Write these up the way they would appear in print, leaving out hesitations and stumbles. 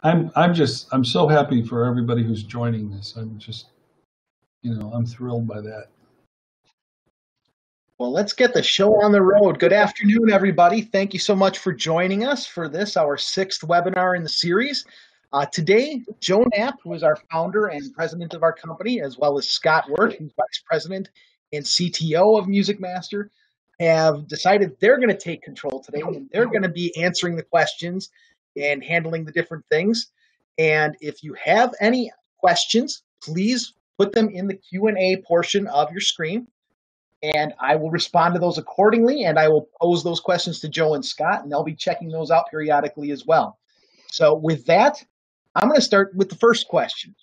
I'm so happy for everybody who's joining this. I'm just, I'm thrilled by that. Well, let's get the show on the road. Good afternoon, everybody. Thank you so much for joining us for this, our 6th webinar in the series. Today, Joe Knapp, who is our founder and president of our company, as well as Scott Wirt, who's vice president and CTO of MusicMaster, have decided they're going to take control today, and they're going to be answering the questions and handling the different things. And if you have any questions, please put them in the Q&A portion of your screen, and I will respond to those accordingly, and I will pose those questions to Joe and Scott, and they'll be checking those out periodically as well. So with that, I'm going to start with the first question.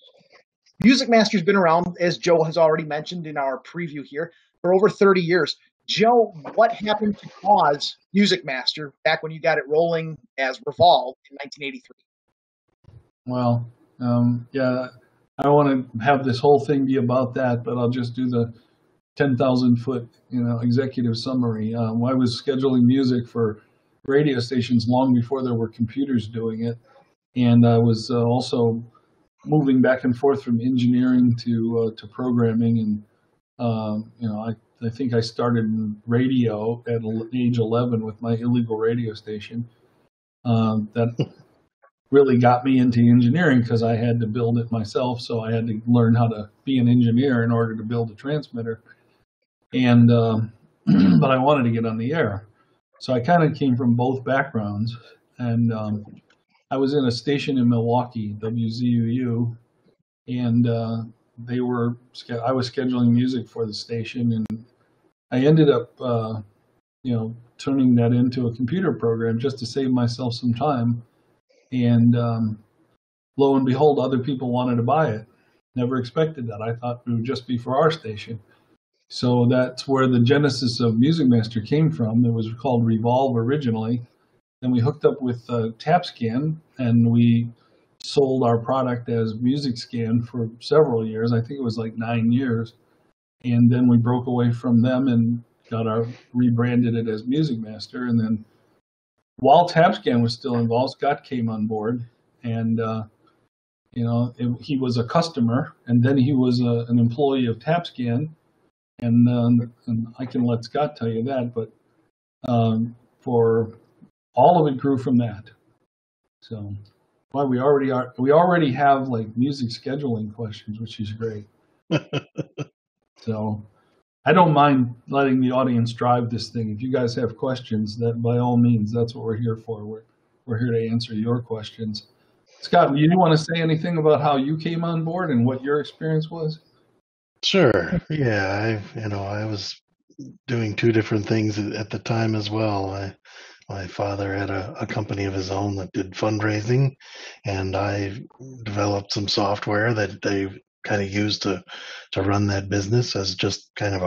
MusicMaster's been around, as Joe has already mentioned in our preview here, for over 30 years. Joe, what happened to cause MusicMaster back when you got it rolling as Revolve in 1983? Well, yeah, I don't want to have this whole thing be about that, but I'll just do the 10,000-foot, executive summary. I was scheduling music for radio stations long before there were computers doing it, and I was also moving back and forth from engineering to programming, and I think I started in radio at age 11 with my illegal radio station. That really got me into engineering because I had to build it myself, so I had to learn how to be an engineer in order to build a transmitter. And but I wanted to get on the air, so I kind of came from both backgrounds. And I was in a station in Milwaukee, WZUU, and I was scheduling music for the station, and I ended up turning that into a computer program just to save myself some time. And lo and behold, other people wanted to buy it. Never expected that. I thought it would just be for our station. So that's where the genesis of MusicMaster came from. It was called Revolve originally. Then we hooked up with TapScan, and we sold our product as MusicScan for several years. I think it was like 9 years. And then we broke away from them and rebranded it as MusicMaster. And then while TapScan was still involved, Scott came on board, and he was a customer, and then he was an employee of TapScan. And I can let Scott tell you that, but for all of it grew from that. So, we already have like music scheduling questions, which is great. So, I don't mind letting the audience drive this thing. If you guys have questions, that by all means, that's what we're here for. We're here to answer your questions. Scott, do you want to say anything about how you came on board and what your experience was? Sure. Yeah, I was doing 2 different things at the time as well. My father had a company of his own that did fundraising, and I developed some software that they kind of used to run that business as just kind of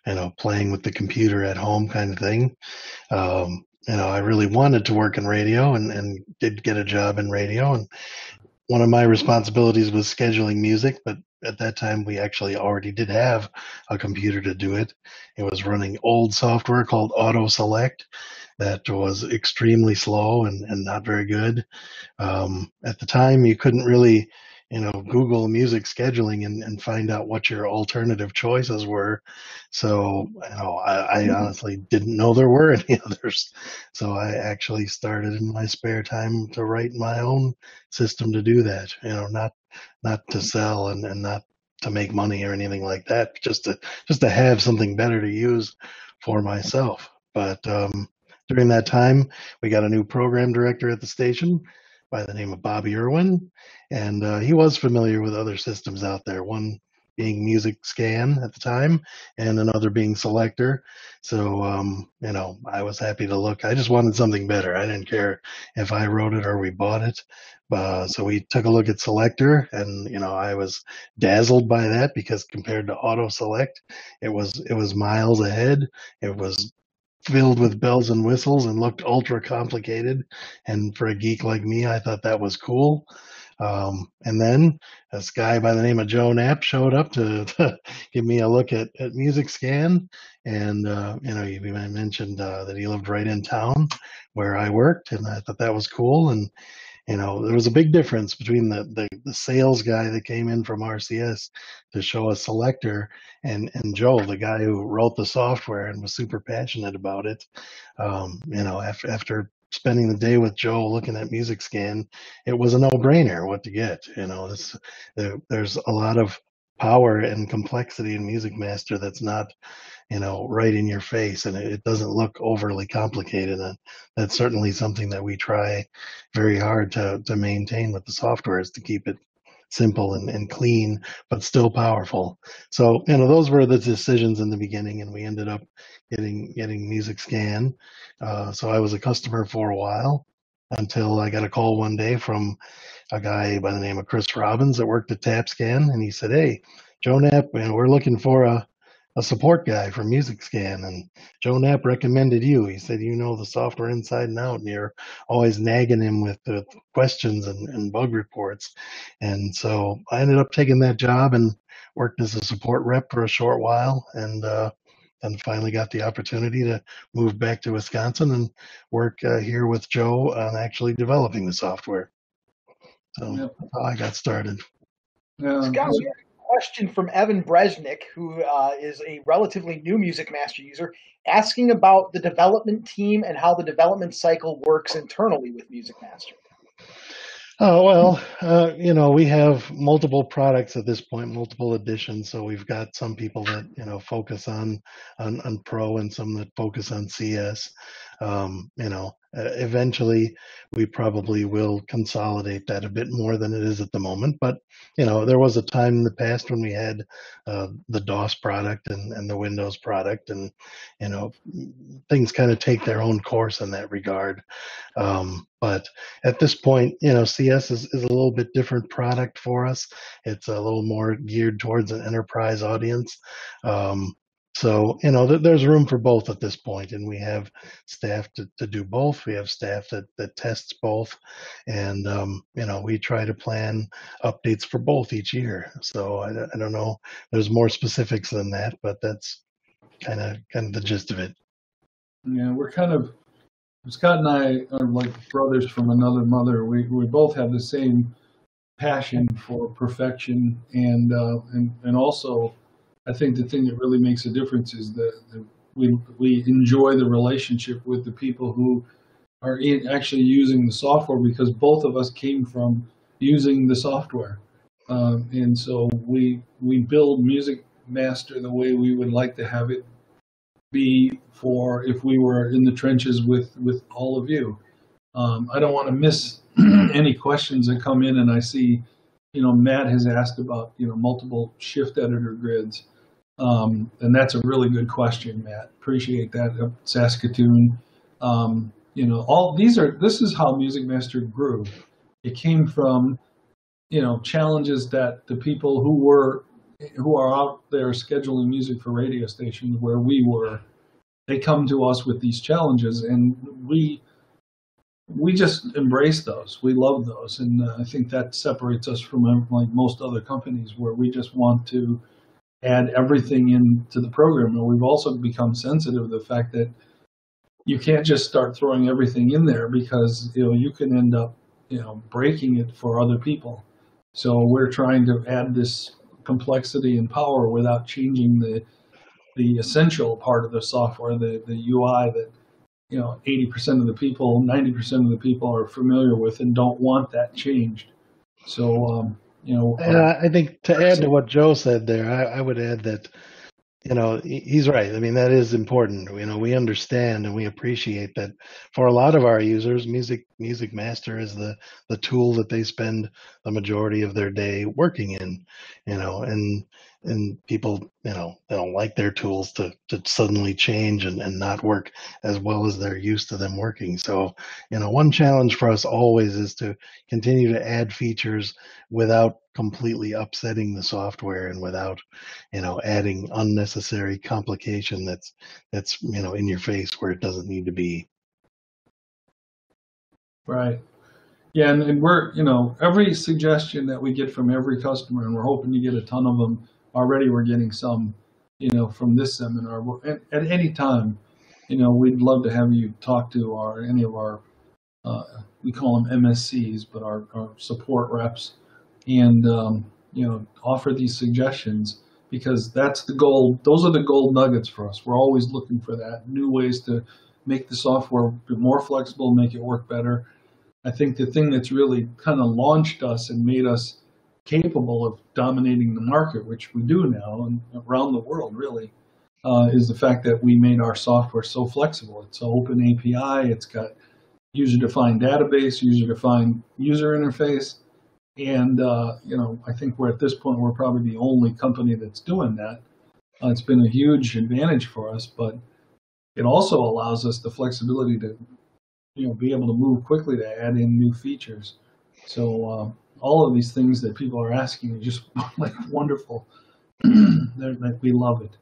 a playing with the computer at home kind of thing. I really wanted to work in radio and did get a job in radio, and one of my responsibilities was scheduling music, but at that time we actually already did have a computer to do it. It was running old software called Auto Select that was extremely slow and not very good. At the time you couldn't really Google music scheduling and find out what your alternative choices were. So, I honestly didn't know there were any others. So I actually started in my spare time to write my own system to do that, not to sell and not to make money or anything like that, just to have something better to use for myself. But during that time, we got a new program director at the station by the name of Bobby Irwin, and he was familiar with other systems out there, one being MusicScan at the time and another being Selector. So, I was happy to look. I just wanted something better. I didn't care if I wrote it or we bought it. So we took a look at Selector, and I was dazzled by that because compared to Auto Select, it was miles ahead. It was filled with bells and whistles and looked ultra complicated. And for a geek like me, I thought that was cool. And then this guy by the name of Joe Knapp showed up to give me a look at MusicScan. And, you mentioned that he lived right in town where I worked, and I thought that was cool. And there was a big difference between the sales guy that came in from RCS to show a selector and Joe, the guy who wrote the software and was super passionate about it. After spending the day with Joe looking at MusicScan, it was a no-brainer what to get. There's a lot of power and complexity in MusicMaster that's not right in your face, and it doesn't look overly complicated. And that's certainly something that we try very hard to maintain with the software, is to keep it simple and clean, but still powerful. So, those were the decisions in the beginning, and we ended up getting MusicScan. So I was a customer for a while until I got a call one day from a guy by the name of Chris Robbins that worked at TapScan, and he said, "Hey, Joe Knapp, we're looking for a support guy for MusicScan, and Joe Knapp recommended you. He said you know the software inside and out, and you're always nagging him with the questions and bug reports." And so I ended up taking that job and worked as a support rep for a short while, and finally got the opportunity to move back to Wisconsin and work here with Joe on actually developing the software. So Yep. that's how I got started. Scott, we have a question from Evan Bresnik, who is a relatively new MusicMaster user, asking about the development team and how the development cycle works internally with MusicMaster. Oh, well, we have multiple products at this point, multiple editions. So we've got some people that, focus on Pro, and some that focus on CS. Eventually we probably will consolidate that a bit more than it is at the moment. But, there was a time in the past when we had the DOS product and the Windows product, and, things kind of take their own course in that regard. But at this point, CS is a little bit different product for us. It's a little more geared towards an enterprise audience. So, there's room for both at this point, and we have staff to do both. We have staff that tests both, and, we try to plan updates for both each year. So I don't know, there's more specifics than that, but that's kind of the gist of it. Yeah, we're Scott and I are like brothers from another mother. We both have the same passion for perfection, and also, I think the thing that really makes a difference is that we enjoy the relationship with the people who are actually using the software, because both of us came from using the software, and so we build MusicMaster the way we would like to have it be for if we were in the trenches with all of you. I don't want to miss any questions that come in, and I see, Matt has asked about, multiple shift editor grids. And that's a really good question, Matt. Appreciate that. Saskatoon. This is how MusicMaster grew. It came from, challenges that the people who are out there scheduling music for radio stations where we were, they come to us with these challenges, and we just embrace those. We love those, and I think that separates us from like most other companies where we just want to add everything into the program. And we've also become sensitive to the fact that you can't just start throwing everything in there, because you can end up breaking it for other people. So we're trying to add this complexity and power without changing the essential part of the software, the UI that 80% of the people, 90% of the people are familiar with and don't want that changed. So I think to add to what Joe said there, I would add that he's right. I mean, that is important. We understand and we appreciate that for a lot of our users, MusicMaster is the tool that they spend the majority of their day working in, and people, they don't like their tools to suddenly change and not work as well as they're used to them working. So, one challenge for us always is to continue to add features without completely upsetting the software and without, adding unnecessary complication that's in your face where it doesn't need to be. Right. Yeah, and we're, every suggestion that we get from every customer, and we're hoping to get a ton of them. Already we're getting some, from this seminar. At any time, we'd love to have you talk to any of our we call them MSCs, but our support reps, and offer these suggestions, because that's the gold. Those are the gold nuggets for us. We're always looking for that, new ways to make the software more flexible, make it work better. I think the thing that's really kind of launched us and made us capable of dominating the market, which we do now and around the world really, is the fact that we made our software so flexible. It's an open API. It's got user-defined database, user-defined user interface. And, I think we're at this point, we're probably the only company that's doing that. It's been a huge advantage for us, but it also allows us the flexibility to, be able to move quickly to add in new features. So all of these things that people are asking are just like wonderful. We love it.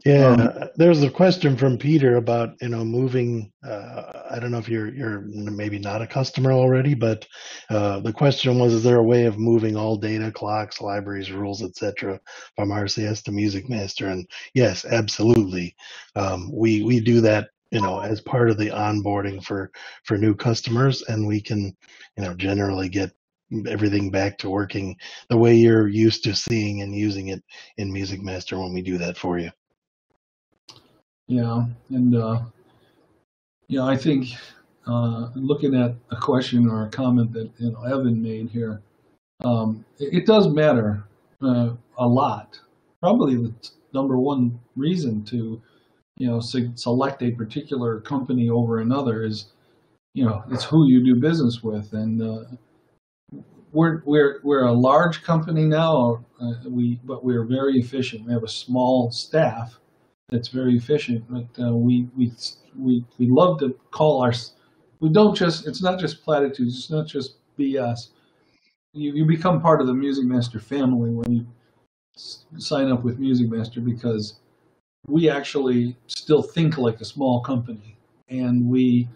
Yeah, there's a question from Peter about moving. I don't know if you're maybe not a customer already, but the question was: is there a way of moving all data, clocks, libraries, rules, etc., from RCS to MusicMaster? And yes, absolutely. We do that, as part of the onboarding for new customers, and we can, generally get everything back to working the way you're used to seeing and using it in MusicMaster when we do that for you. Yeah, and I think looking at a question or a comment that Evan made here, it does matter a lot. Probably the number one reason to select a particular company over another is it's who you do business with, and we're a large company now, but we're very efficient. We have a small staff that's very efficient, but we love to call we don't just, it's not just platitudes, it's not just BS. You become part of the MusicMaster family when you sign up with MusicMaster, because we actually still think like a small company, and we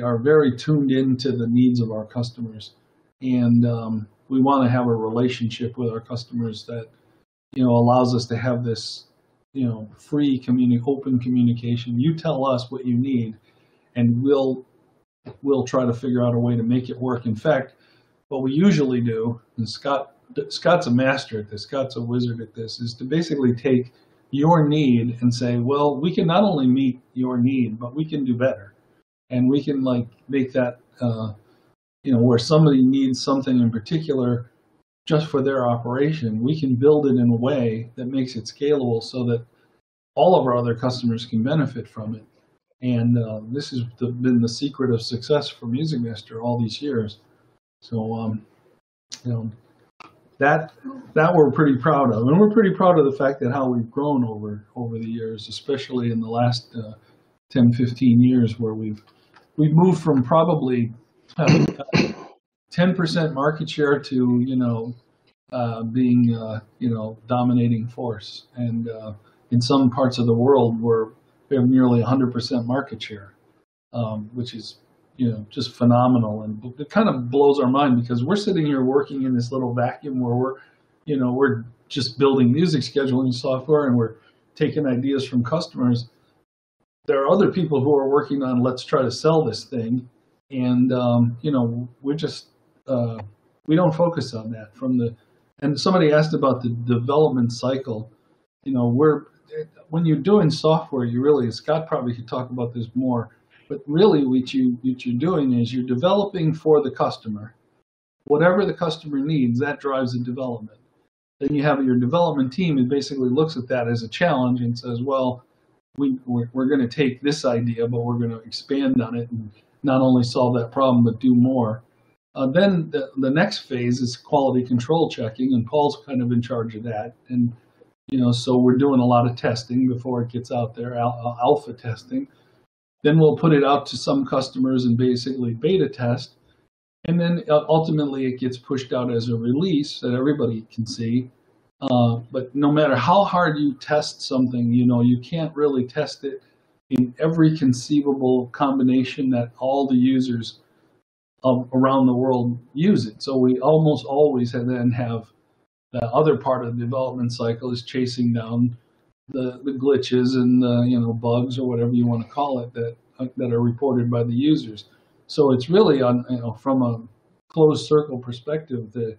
are very tuned into the needs of our customers, and we want to have a relationship with our customers that allows us to have this free open communication. You tell us what you need, and we'll try to figure out a way to make it work. In fact, what we usually do, and Scott's a master at this, Scott's a wizard at this, is to basically take your need and say, well, we can not only meet your need, but we can do better. And we can make that, where somebody needs something in particular just for their operation, we can build it in a way that makes it scalable so that all of our other customers can benefit from it. And this has been the secret of success for MusicMaster all these years. So, that we're pretty proud of. And we're pretty proud of the fact that how we've grown over the years, especially in the last 10, 15 years, where we've moved from probably 10% market share to, being, dominating force. And in some parts of the world, we have nearly 100% market share, which is, just phenomenal. And it kind of blows our mind, because we're sitting here working in this little vacuum where we're just building music scheduling software, and we're taking ideas from customers. There are other people who are working on, let's try to sell this thing. And, we're just, we don't focus on that and somebody asked about the development cycle. When you're doing software, Scott probably could talk about this more, but really what you're doing is you're developing for the customer. Whatever the customer needs, that drives the development. Then you have your development team who basically looks at that as a challenge and says, well, we're going to take this idea, but we're going to expand on it and not only solve that problem, but do more. Then the next phase is quality control checking, and Paul's kind of in charge of that. And, so we're doing a lot of testing before it gets out there, alpha testing. Then we'll put it out to some customers and basically beta test. And then ultimately it gets pushed out as a release that everybody can see. But no matter how hard you test something, you can't really test it in every conceivable combination that all the users around the world use it. So we almost always then have the other part of the development cycle is chasing down the glitches and the bugs or whatever you want to call it that are reported by the users. So it's really on, from a closed circle perspective that,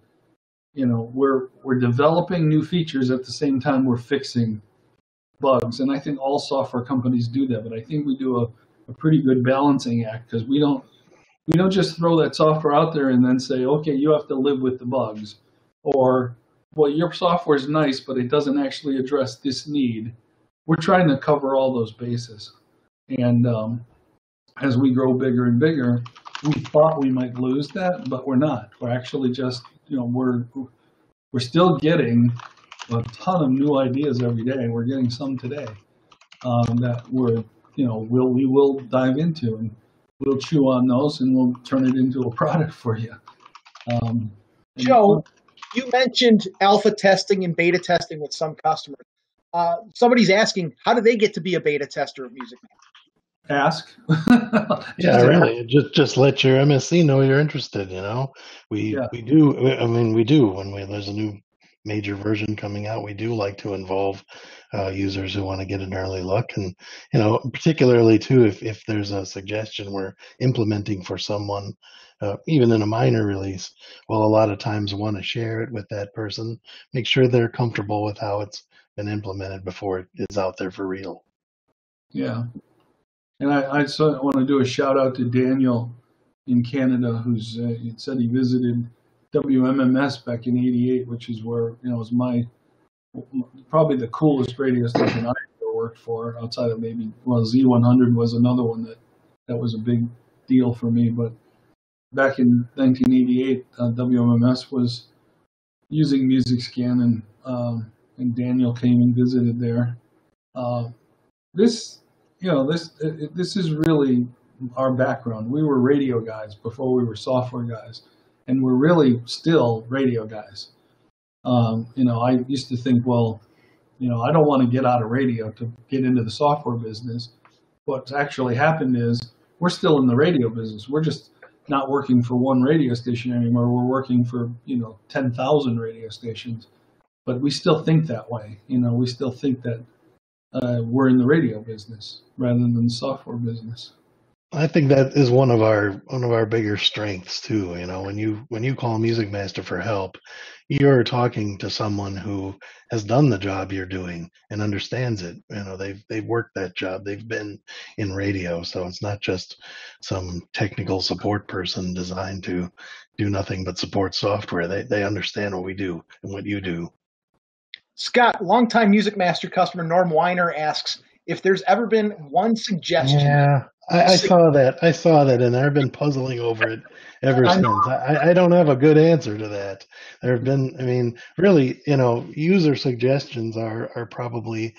we're developing new features at the same time we're fixing bugs. And I think all software companies do that, but I think we do a pretty good balancing act, because we don't just throw that software out there and then say, okay, you have to live with the bugs, or, well, your software is nice, but it doesn't actually address this need. We're trying to cover all those bases. And as we grow bigger and bigger, we thought we might lose that, but we're not. We're actually just, we're still getting a ton of new ideas every day. We're getting some today that we will dive into, and we'll chew on those, and we'll turn it into a product for you. Joe, you mentioned alpha testing and beta testing with some customers. Somebody's asking, how do they get to be a beta tester of MusicMaster? Ask. Yeah, really. Just let your MSC know you're interested. We do. I mean, we do when there's a new major version coming out. We do like to involve users who want to get an early look, and particularly too if there's a suggestion we're implementing for someone, even in a minor release. Well, a lot of times want to share it with that person, make sure they're comfortable with how it's been implemented before it is out there for real. Yeah. And I want to do a shout out to Daniel in Canada, who's said he visited WMMS back in '88, which is where was probably the coolest radio station I ever worked for, outside of maybe Z100 was another one that was a big deal for me. But back in 1988, WMMS was using MusicScan, and Daniel came and visited there. This is really our background. We were radio guys before we were software guys, and we're really still radio guys. I used to think, well, I don't want to get out of radio to get into the software business. What's actually happened is we're still in the radio business. We're just not working for one radio station anymore. We're working for 10,000 radio stations, but we still think that way. We still think that we're in the radio business rather than the software business. I think that is one of our bigger strengths too. When you call MusicMaster for help, you're talking to someone who has done the job you're doing and understands it. They've worked that job. They've been in radio, so it's not just some technical support person designed to do nothing but support software. They understand what we do and what you do. Scott, longtime MusicMaster customer Norm Weiner asks if there's ever been one suggestion. Yeah, I saw that, and I've been puzzling over it ever since. I don't have a good answer to that. There have been, really, user suggestions are probably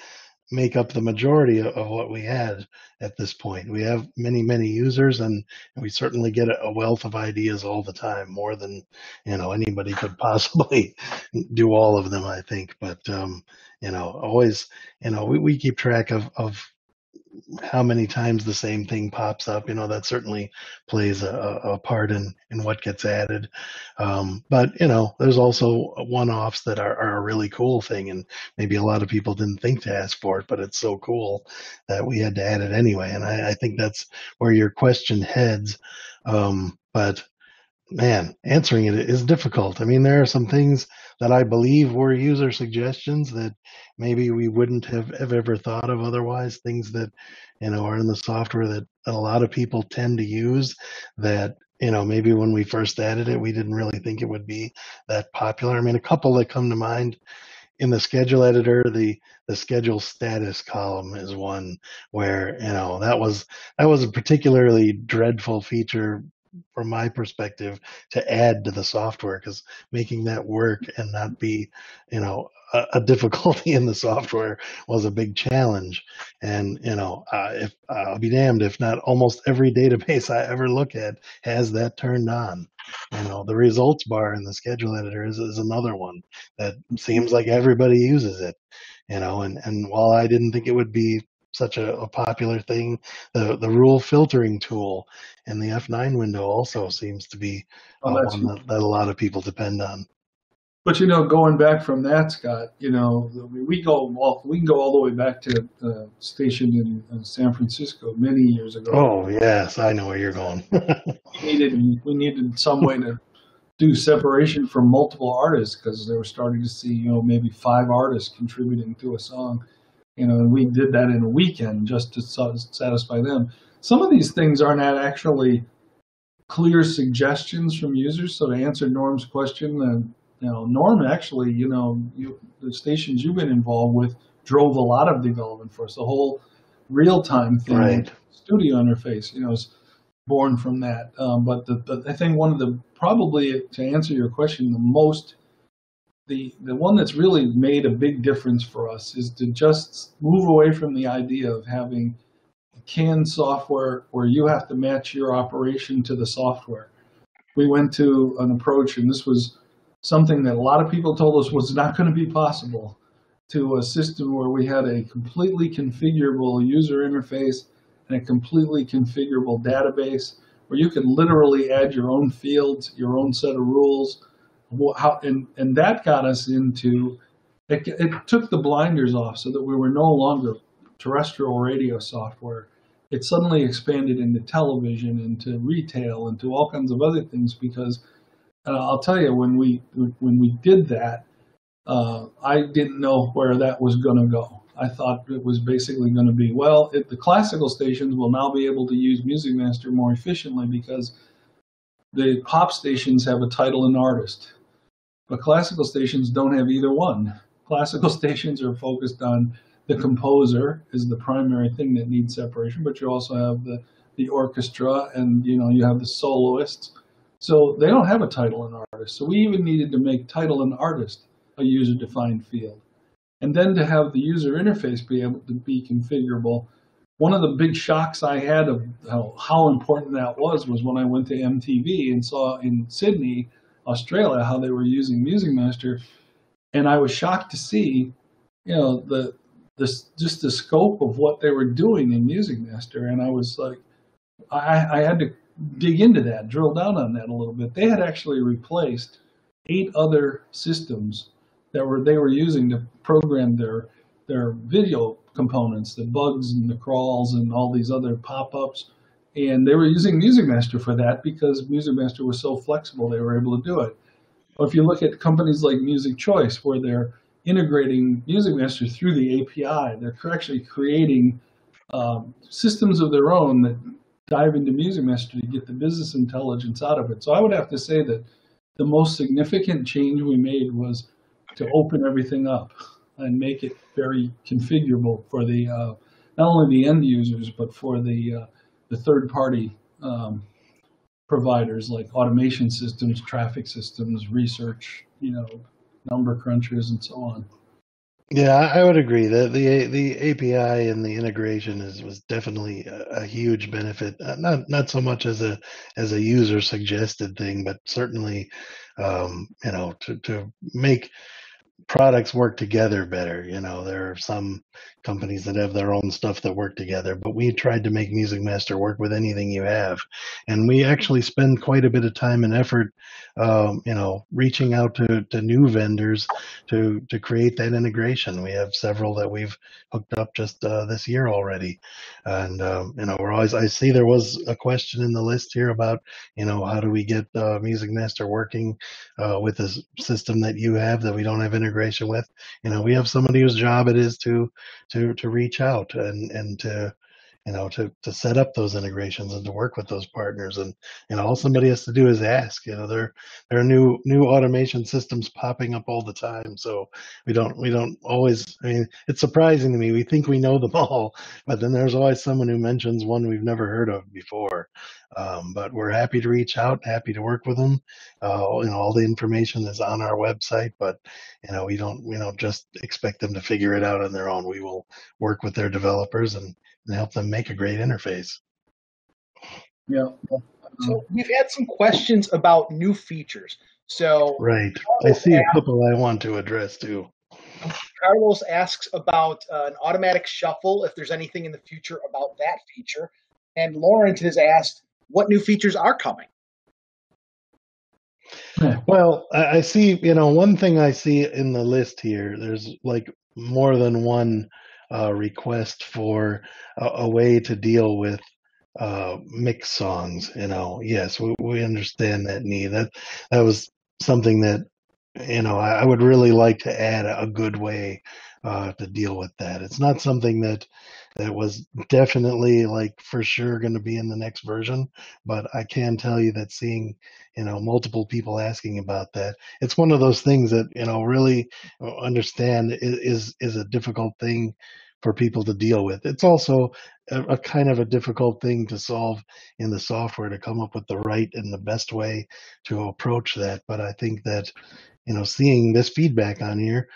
make up the majority of what we had at this point. We have many users, and we certainly get a wealth of ideas all the time, more than anybody could possibly do all of them, I think. But always, we keep track of how many times the same thing pops up. That certainly plays a part in what gets added. But there's also one-offs that are a really cool thing, and maybe a lot of people didn't think to ask for it, but it's so cool that we had to add it anyway. And I think that's where your question heads. But man, answering it is difficult. There are some things that I believe were user suggestions that maybe we wouldn't have ever thought of otherwise, things that, are in the software that a lot of people tend to use that, maybe when we first added it, we didn't really think it would be that popular. A couple that come to mind in the schedule editor, the schedule status column is one where, that was a particularly dreadful feature from my perspective to add to the software, because making that work and not be, a difficulty in the software was a big challenge. And, if I'll be damned if not almost every database I ever look at has that turned on. The results bar in the schedule editor is another one that seems like everybody uses it, and while I didn't think it would be such a popular thing, the rule filtering tool in the F9 window also seems to be one that a lot of people depend on. But going back from that, Scott, we can go all the way back to the station in San Francisco many years ago. Oh yes, I know where you're going. We needed some way to do separation from multiple artists because they were starting to see maybe 5 artists contributing to a song, and we did that in a weekend just to satisfy them. Some of these things are not actually clear suggestions from users. So to answer Norm's question, Norm actually, the stations you've been involved with drove a lot of development for us. The whole real-time thing, Right. studio interface, is born from that. But I think one of the, probably to answer your question, the one that's really made a big difference for us is to just move away from the idea of having canned software where you have to match your operation to the software. We went to an approach, and this was something that a lot of people told us was not going to be possible, to a system where we had a completely configurable user interface and a completely configurable database where you can literally add your own fields, your own set of rules. And that got us into, it took the blinders off so that we were no longer terrestrial radio software. It suddenly expanded into television, into retail, into all kinds of other things because I'll tell you, when we did that, I didn't know where that was going to go. I thought it was basically going to be, the classical stations will now be able to use MusicMaster more efficiently because the pop stations have a title and artist, but classical stations don't have either one. Classical stations are focused on the composer is the primary thing that needs separation, but you also have the orchestra, and you have the soloists. So they don't have a title and artist. So we even needed to make title and artist a user-defined field. And then to have the user interface be able to be configurable. One of the big shocks I had of how important that was when I went to MTV and saw in Sydney, Australia, how they were using MusicMaster. And I was shocked to see, just the scope of what they were doing in MusicMaster. And I was like, I had to dig into that, drill down on that a little bit. They had actually replaced 8 other systems that they were using to program their video components, the bugs and the crawls and all these other pop-ups. And they were using MusicMaster for that because MusicMaster was so flexible, they were able to do it. But if you look at companies like Music Choice, where they're integrating MusicMaster through the API, they're actually creating systems of their own that dive into MusicMaster to get the business intelligence out of it. So I would have to say that the most significant change we made was to open everything up and make it very configurable for the not only the end users, but for the third-party providers like automation systems, traffic systems, research, number crunchers, and so on. Yeah, I would agree that the API and the integration was definitely a huge benefit. Not so much as a user suggested thing, but certainly, to make products work together better. There are some companies that have their own stuff that work together, but we tried to make MusicMaster work with anything you have. And we actually spend quite a bit of time and effort, reaching out to new vendors to create that integration. We have several that we've hooked up just this year already. And, I see there was a question in the list here about, how do we get MusicMaster working with this system that you have that we don't have integration with. We have somebody whose job it is to reach out and to set up those integrations and to work with those partners. And all somebody has to do is ask. There are new automation systems popping up all the time, so we don't always. I mean, it's surprising to me. We think we know them all, but then there's always someone who mentions one we've never heard of before. But we're happy to reach out, happy to work with them. All the information is on our website, but we don't just expect them to figure it out on their own. We will work with their developers and help them make a great interface. Yeah. So we've had some questions about new features. So right, I see a couple I want to address too. Carlos asks about an automatic shuffle, if there's anything in the future about that feature. And Lauren has asked what new features are coming. Yeah. Well, I see, one thing I see in the list here, there's like more than one request for a way to deal with mix songs. Yes, we understand that need. That was something that I would really like to add a good way to deal with that. It's not something that was definitely like for sure going to be in the next version, but I can tell you that seeing multiple people asking about that, it's one of those things that really understand is a difficult thing for people to deal with. It's also a kind of a difficult thing to solve in the software, to come up with the right and the best way to approach that. But I think that seeing this feedback on here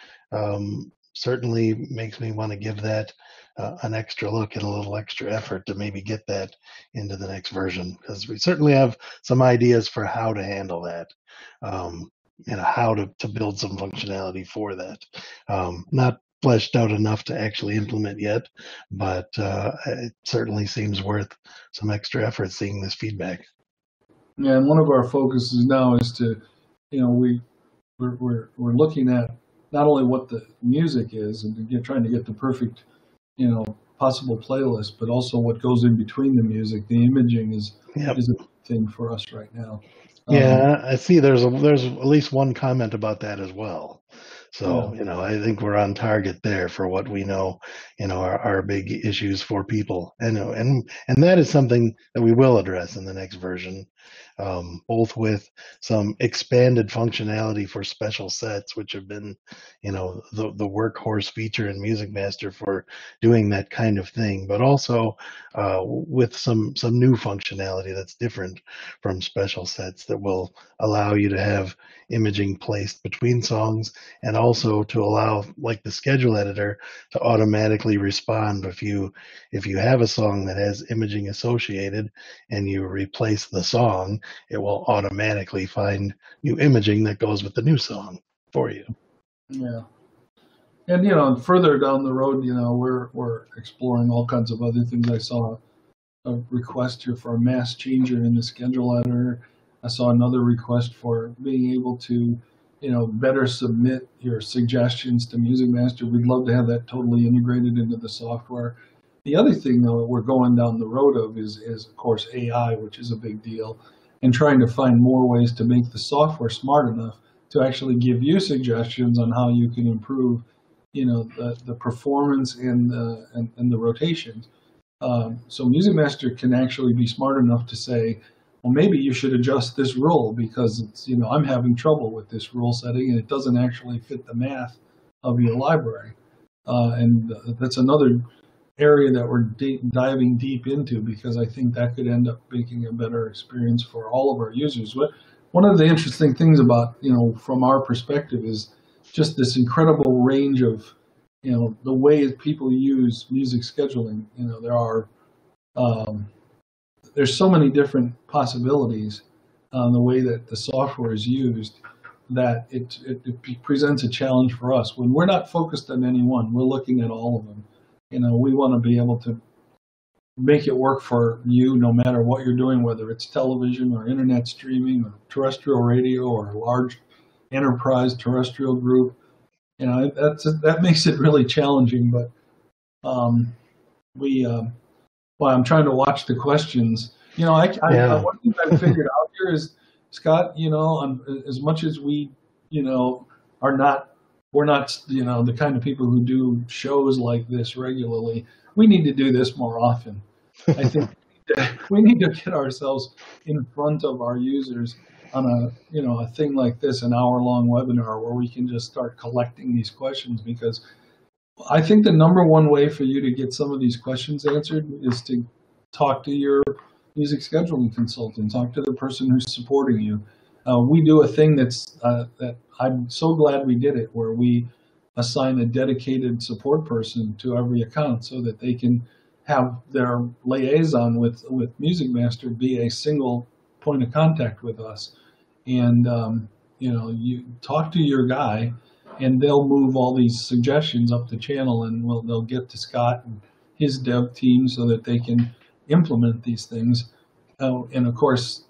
certainly makes me want to give that an extra look and a little extra effort to maybe get that into the next version, because we certainly have some ideas for how to handle that, how to build some functionality for that. Not fleshed out enough to actually implement yet, but it certainly seems worth some extra effort seeing this feedback. Yeah, and one of our focuses now is to, we're looking at not only what the music is and trying to get the perfect, possible playlist, but also what goes in between the music. The imaging is a thing for us right now. Yeah, I see. There's at least one comment about that as well. So, I think we're on target there for what we know, are big issues for people. And that is something that we will address in the next version, both with some expanded functionality for special sets, which have been, the workhorse feature in MusicMaster for doing that kind of thing, but also with some new functionality that's different from special sets that will allow you to have imaging placed between songs, and also to allow, like, the schedule editor to automatically respond if you have a song that has imaging associated and you replace the song, it will automatically find new imaging that goes with the new song for you. Yeah. And further down the road, we're exploring all kinds of other things. I saw a request here for a mass changer in the schedule editor. I saw another request for being able to, better submit your suggestions to MusicMaster. We'd love to have that totally integrated into the software. The other thing, though, that we're going down the road of is of course, AI, which is a big deal, and trying to find more ways to make the software smart enough to actually give you suggestions on how you can improve, the performance and the rotations. So MusicMaster can actually be smart enough to say, well, maybe you should adjust this rule because it's, I'm having trouble with this rule setting and it doesn't actually fit the math of your library. And that's another area that we're diving deep into, because I think that could end up making a better experience for all of our users. But one of the interesting things about, from our perspective, is just this incredible range of, the way people use music scheduling. There's so many different possibilities on the way that the software is used, that it presents a challenge for us. When we're not focused on any one, we're looking at all of them. We want to be able to make it work for you no matter what you're doing, whether it's television or internet streaming or terrestrial radio or a large enterprise terrestrial group. That makes it really challenging. But I'm trying to watch the questions. One thing I've figured out here is, Scott, as much as we, we're not, the kind of people who do shows like this regularly, we need to do this more often. I think we need to get ourselves in front of our users on a thing like this, an hour-long webinar where we can just start collecting these questions, because I think the number one way for you to get some of these questions answered is to talk to your music scheduling consultant, talk to the person who's supporting you. We do a thing that I'm so glad we did it, where we assign a dedicated support person to every account so that they can have their liaison with MusicMaster be a single point of contact with us. And, you talk to your guy, and they'll move all these suggestions up the channel, and they'll get to Scott and his dev team so that they can implement these things. And of course,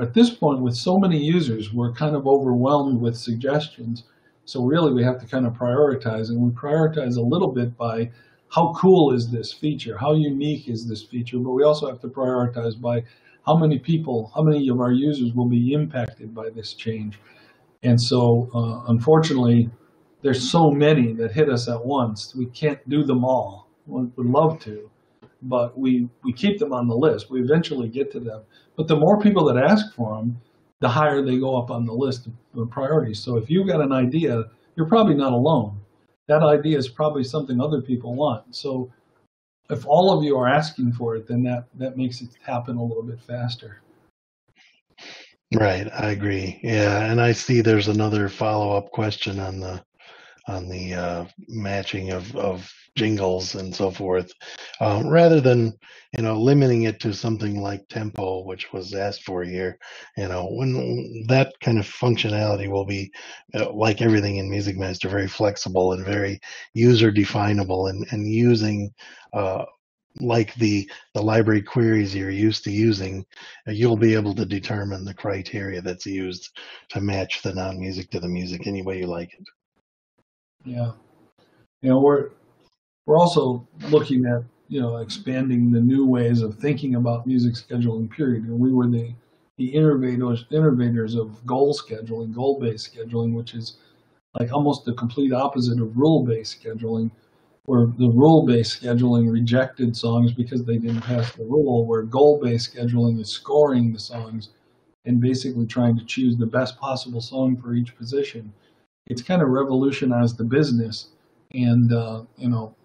at this point with so many users, we're kind of overwhelmed with suggestions. So really we have to kind of prioritize, and we prioritize a little bit by how cool is this feature? How unique is this feature? But we also have to prioritize by how many of our users will be impacted by this change. And so, unfortunately, there's so many that hit us at once. We can't do them all. We would love to, but we keep them on the list. We eventually get to them. But the more people that ask for them, the higher they go up on the list of priorities. So if you've got an idea, you're probably not alone. That idea is probably something other people want. So if all of you are asking for it, then that makes it happen a little bit faster. Right, I agree. Yeah, and I see there's another follow-up question on the matching of jingles and so forth, rather than limiting it to something like tempo, which was asked for here. When that kind of functionality will be like everything in MusicMaster, very flexible and very user definable, and using like the library queries you're used to using, you'll be able to determine the criteria that's used to match the non-music to the music any way you like it. Yeah, we're also looking at expanding the new ways of thinking about music scheduling. Period. And we were the innovators of goal-based scheduling, which is like almost the complete opposite of rule-based scheduling, where the rule-based scheduling rejected songs because they didn't pass the rule, where goal-based scheduling is scoring the songs and basically trying to choose the best possible song for each position. It's kind of revolutionized the business, and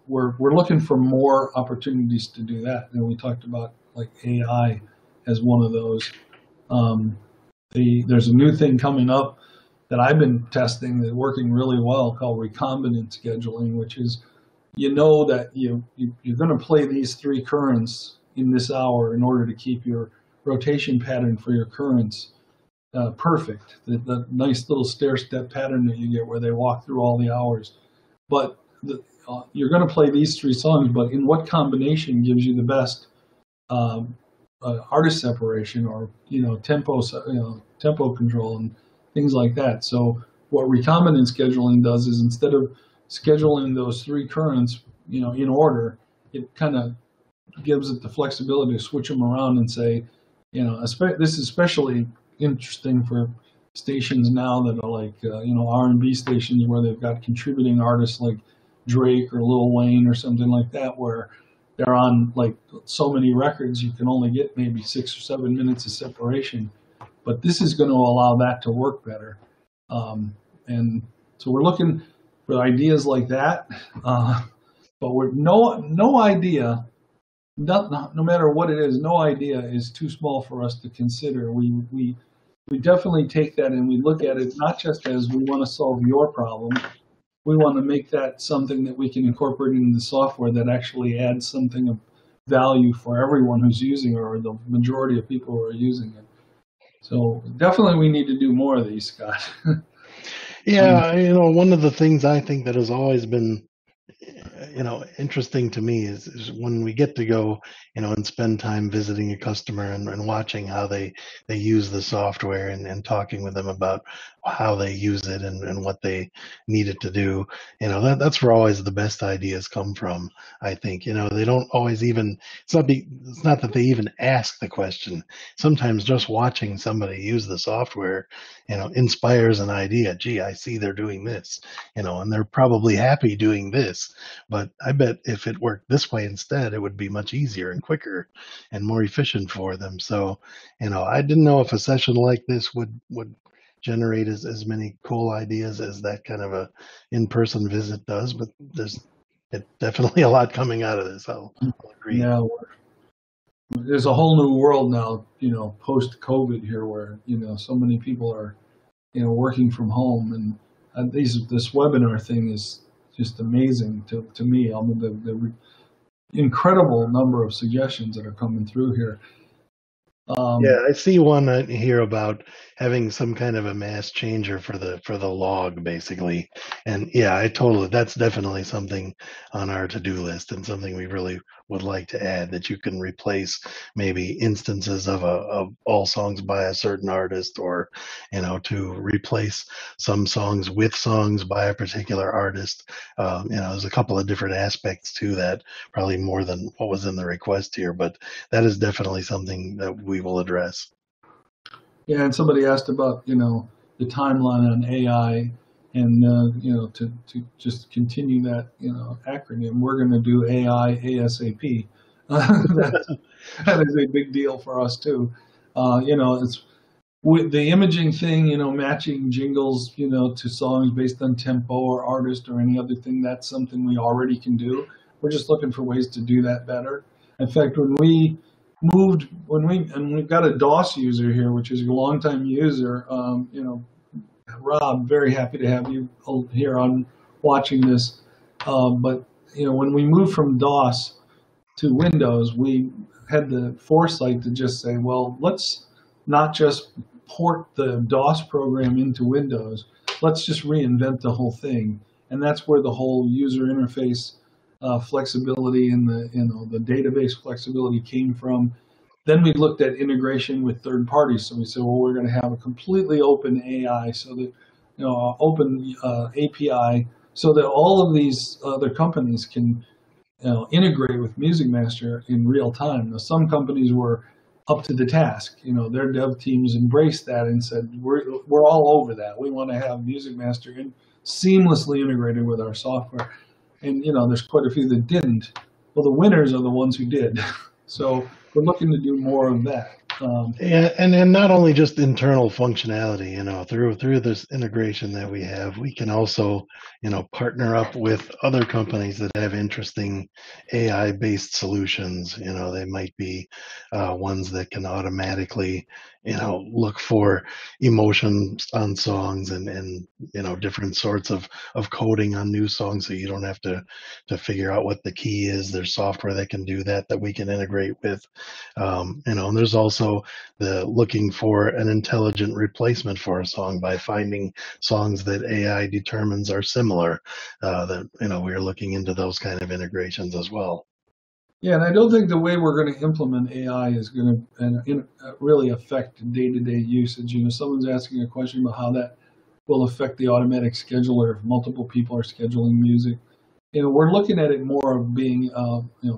we're looking for more opportunities to do that. And we talked about like AI as one of those. There's a new thing coming up that I've been testing that's working really well called recombinant scheduling, which is that you're going to play these 3 currents in this hour in order to keep your rotation pattern for your currents perfect. The nice little stair-step pattern that you get where they walk through all the hours. But you're going to play these 3 songs, but in what combination gives you the best artist separation or tempo control and things like that. So what recombinant scheduling does is instead of scheduling those 3 currents in order, it kind of gives it the flexibility to switch them around and say, this is especially interesting for stations now that are like R&B stations where they've got contributing artists like Drake or Lil Wayne or something like that, where they're on like so many records you can only get maybe 6 or 7 minutes of separation. But this is going to allow that to work better, and so we're looking for ideas like that. But we're no idea. No matter what it is, no idea is too small for us to consider. We definitely take that and we look at it not just as we want to solve your problem. We want to make that something that we can incorporate into the software that actually adds something of value for everyone who's using it, or the majority of people who are using it. So definitely we need to do more of these, Scott. Yeah, one of the things I think that has always been interesting to me is when we get to go, and spend time visiting a customer and watching how they use the software and talking with them about how they use it and what they need it to do. That's where always the best ideas come from. I think, they don't always even, it's not that they even ask the question. Sometimes just watching somebody use the software, inspires an idea. Gee, I see they're doing this, and they're probably happy doing this, but I bet if it worked this way instead, it would be much easier and quicker and more efficient for them. So, I didn't know if a session like this would generate as many cool ideas as that kind of a in-person visit does, but there's definitely a lot coming out of this. I'll agree. Yeah, there's a whole new world now, post-COVID here, where so many people are working from home, and this webinar thing is just amazing to me. I mean, the incredible number of suggestions that are coming through here. Yeah, I see one here about having some kind of a mass changer for the log, basically. And yeah, that's definitely something on our to-do list and something we really would like to add, that you can replace maybe instances of all songs by a certain artist, or to replace some songs with songs by a particular artist. There's a couple of different aspects to that, probably more than what was in the request here, but that is definitely something that we will address. Yeah, and somebody asked about, the timeline on AI, and to just continue that, acronym, we're going to do AI ASAP. That is a big deal for us too. It's with the imaging thing, matching jingles, to songs based on tempo or artist or any other thing. That's something we already can do. We're just looking for ways to do that better. In fact, and we've got a DOS user here, which is a longtime user. Rob, very happy to have you here on watching this. But when we moved from DOS to Windows, we had the foresight to just say, well, let's not just port the DOS program into Windows. Let's just reinvent the whole thing, and that's where the whole user interface flexibility and the database flexibility came from. Then we looked at integration with third parties. So we said, well, we're going to have a completely open AI, so that open API, so that all of these other companies can integrate with MusicMaster in real time. Now, some companies were up to the task. Their dev teams embraced that and said, we're all over that. We want to have MusicMaster seamlessly integrated with our software. And there's quite a few that didn't. Well, the winners are the ones who did. So we're looking to do more of that. And not only just internal functionality, through this integration that we have, we can also, partner up with other companies that have interesting AI-based solutions. They might be ones that can automatically, look for emotions on songs, and different sorts of coding on new songs, so you don't have to figure out what the key is. There's software that can do that we can integrate with. And there's also the looking for an intelligent replacement for a song by finding songs that AI determines are similar. We're looking into those kind of integrations as well. Yeah, and I don't think the way we're going to implement AI is going to really affect day-to-day usage. Someone's asking a question about how that will affect the automatic scheduler if multiple people are scheduling music. We're looking at it more of being,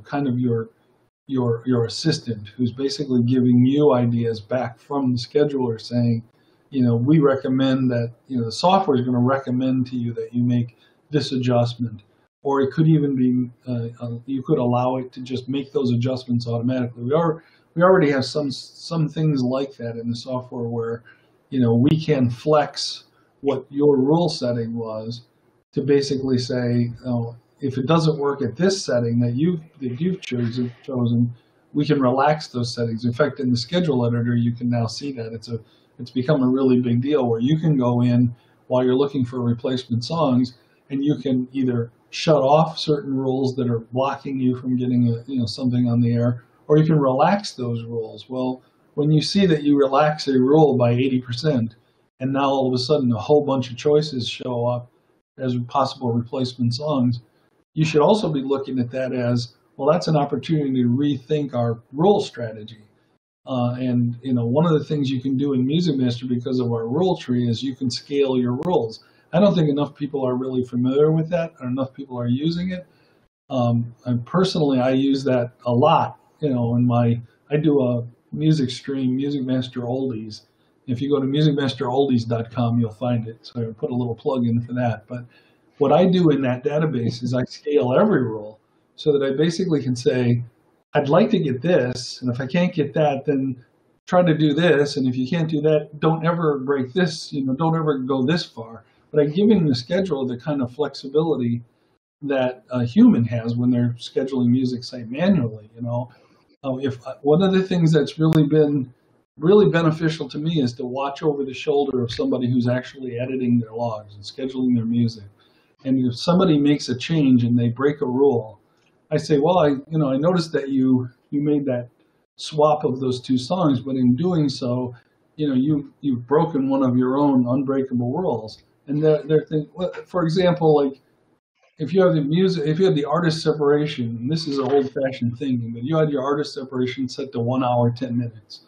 kind of your assistant, who's basically giving you ideas back from the scheduler, saying, we recommend that, the software is going to recommend to you that you make this adjustment. Or it could even be, you could allow it to just make those adjustments automatically. We already have some things like that in the software where, we can flex what your rule setting was to basically say, if it doesn't work at this setting that you've chosen, we can relax those settings. In fact, in the schedule editor, you can now see that it's become a really big deal, where you can go in while you're looking for replacement songs, and you can either shut off certain rules that are blocking you from getting something on the air, or you can relax those rules. Well, when you see that you relax a rule by 80%, and now all of a sudden a whole bunch of choices show up as possible replacement songs, you should also be looking at that as, well, that's an opportunity to rethink our rule strategy. And one of the things you can do in MusicMaster because of our rule tree is you can scale your rules. I don't think enough people are really familiar with that, or enough people are using it. And personally, I use that a lot. I do a music stream, MusicMaster Oldies. If you go to musicmasteroldies.com, you'll find it. So I put a little plug in for that. But what I do in that database is I scale every rule so that I basically can say, I'd like to get this, and if I can't get that, then try to do this. And if you can't do that, don't ever break this, don't ever go this far. But I'm giving the scheduler the kind of flexibility that a human has when they're scheduling music, say, manually. If one of the things that's really been really beneficial to me is to watch over the shoulder of somebody who's actually editing their logs and scheduling their music. And if somebody makes a change and they break a rule, I say, well, I noticed that you made that swap of those two songs, but in doing so, you've broken one of your own unbreakable rules. And they're thinking, for example, like if you have the artist separation, and this is an old-fashioned thing, but you had your artist separation set to 1 hour, 10 minutes,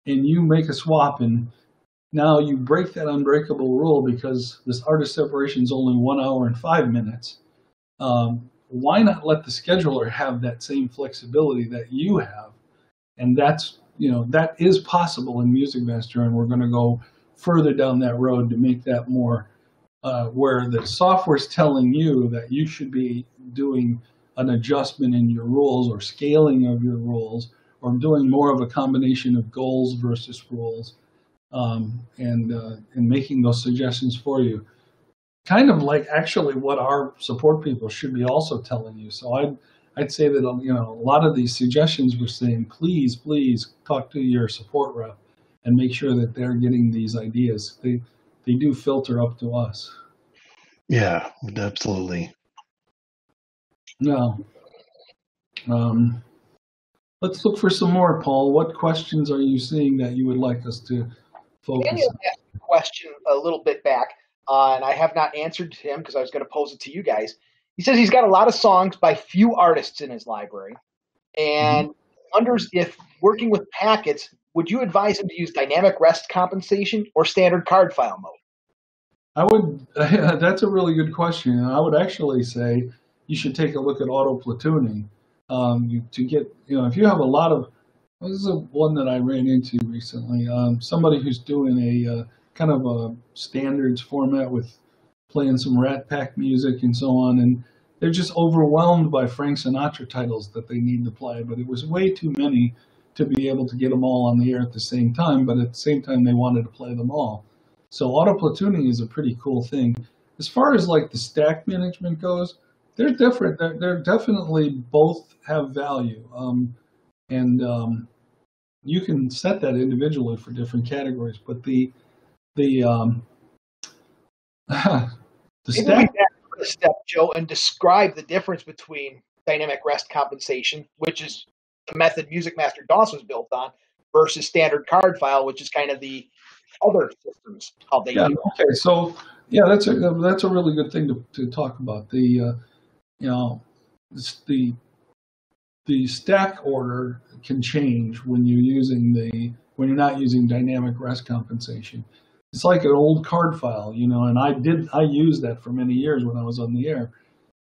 and you make a swap, and now you break that unbreakable rule because this artist separation is only 1 hour and 5 minutes. Why not let the scheduler have that same flexibility that you have? And that is possible in MusicMaster, and we're going to go further down that road to make that more where the software's telling you that you should be doing an adjustment in your rules or scaling of your rules or doing more of a combination of goals versus rules, and making those suggestions for you. Kind of like actually what our support people should be also telling you. So I'd say that a lot of these suggestions we're saying, please talk to your support rep and make sure that they're getting these ideas. They do filter up to us. Yeah, absolutely. Now, let's look for some more, Paul. What questions are you seeing that you would like us to focus Daniel on? asked a question a little bit back, and I have not answered to him because I was going to pose it to you guys. He says he's got a lot of songs by few artists in his library, and wonders if working with packets, would you advise him to use dynamic rest compensation or standard card file mode? I would. That's a really good question. I would actually say you should take a look at auto platooning to get. If you have a lot of, this is one that I ran into recently. Somebody who's doing a kind of a standards format with playing some Rat Pack music and so on, and they're just overwhelmed by Frank Sinatra titles that they need to play. But it was way too many to be able to get them all on the air at the same time. But at the same time, they wanted to play them all. So auto platooning is a pretty cool thing. As far as like the stack management goes, they're different. They're definitely both have value, and you can set that individually for different categories. But the stack. A step, Joe, and describe the difference between dynamic rest compensation, which is the method MusicMaster DOS was built on, versus standard card file, which is kind of the other systems, how they do it. Okay, so that's a really good thing to talk about. The stack order can change when you're not using dynamic rest compensation. It's like an old card file, and I used that for many years when I was on the air.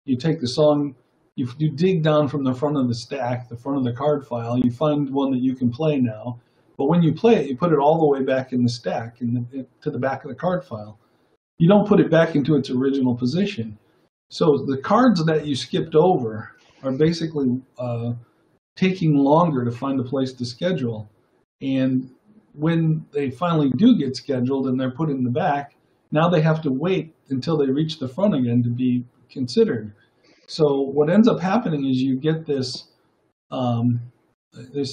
You take the song, you dig down from the front of the stack, the front of the card file, you find one that you can play now. But when you play it, you put it all the way back in the stack, to the back of the card file. You don't put it back into its original position. So the cards that you skipped over are basically taking longer to find a place to schedule. And when they finally do get scheduled and they're put in the back, now they have to wait until they reach the front again to be considered. So what ends up happening is you get this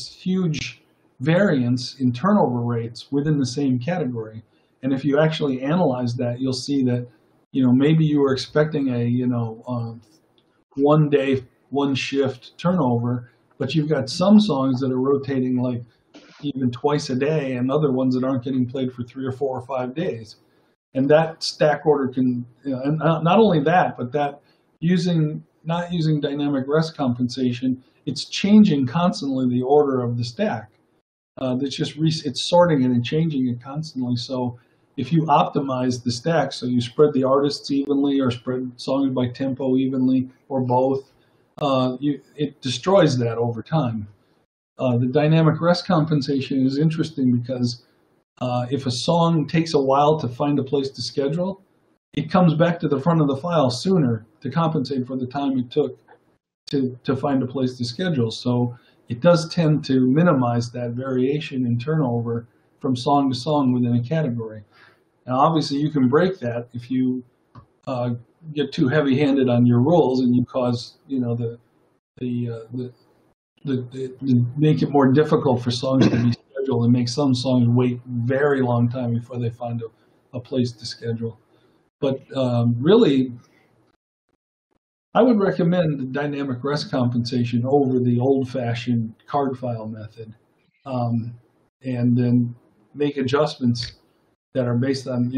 huge variance in turnover rates within the same category. And if you actually analyze that, you'll see that, maybe you were expecting a, 1 day, 1 shift turnover, but you've got some songs that are rotating like even twice a day and other ones that aren't getting played for 3 or 4 or 5 days. And that stack order can, and not only that, but that not using dynamic rest compensation, it's changing constantly the order of the stack. It's sorting it and changing it constantly. So if you optimize the stack, so you spread the artists evenly or spread songs by tempo evenly or both, it destroys that over time. The dynamic rest compensation is interesting because if a song takes a while to find a place to schedule, it comes back to the front of the file sooner to compensate for the time it took to find a place to schedule. So it does tend to minimize that variation in turnover from song to song within a category. Now, obviously, you can break that if you get too heavy-handed on your rules and you cause, make it more difficult for songs to be scheduled and make some songs wait very long time before they find a place to schedule. But really, I would recommend the dynamic rest compensation over the old-fashioned card file method. and then make adjustments that are based on,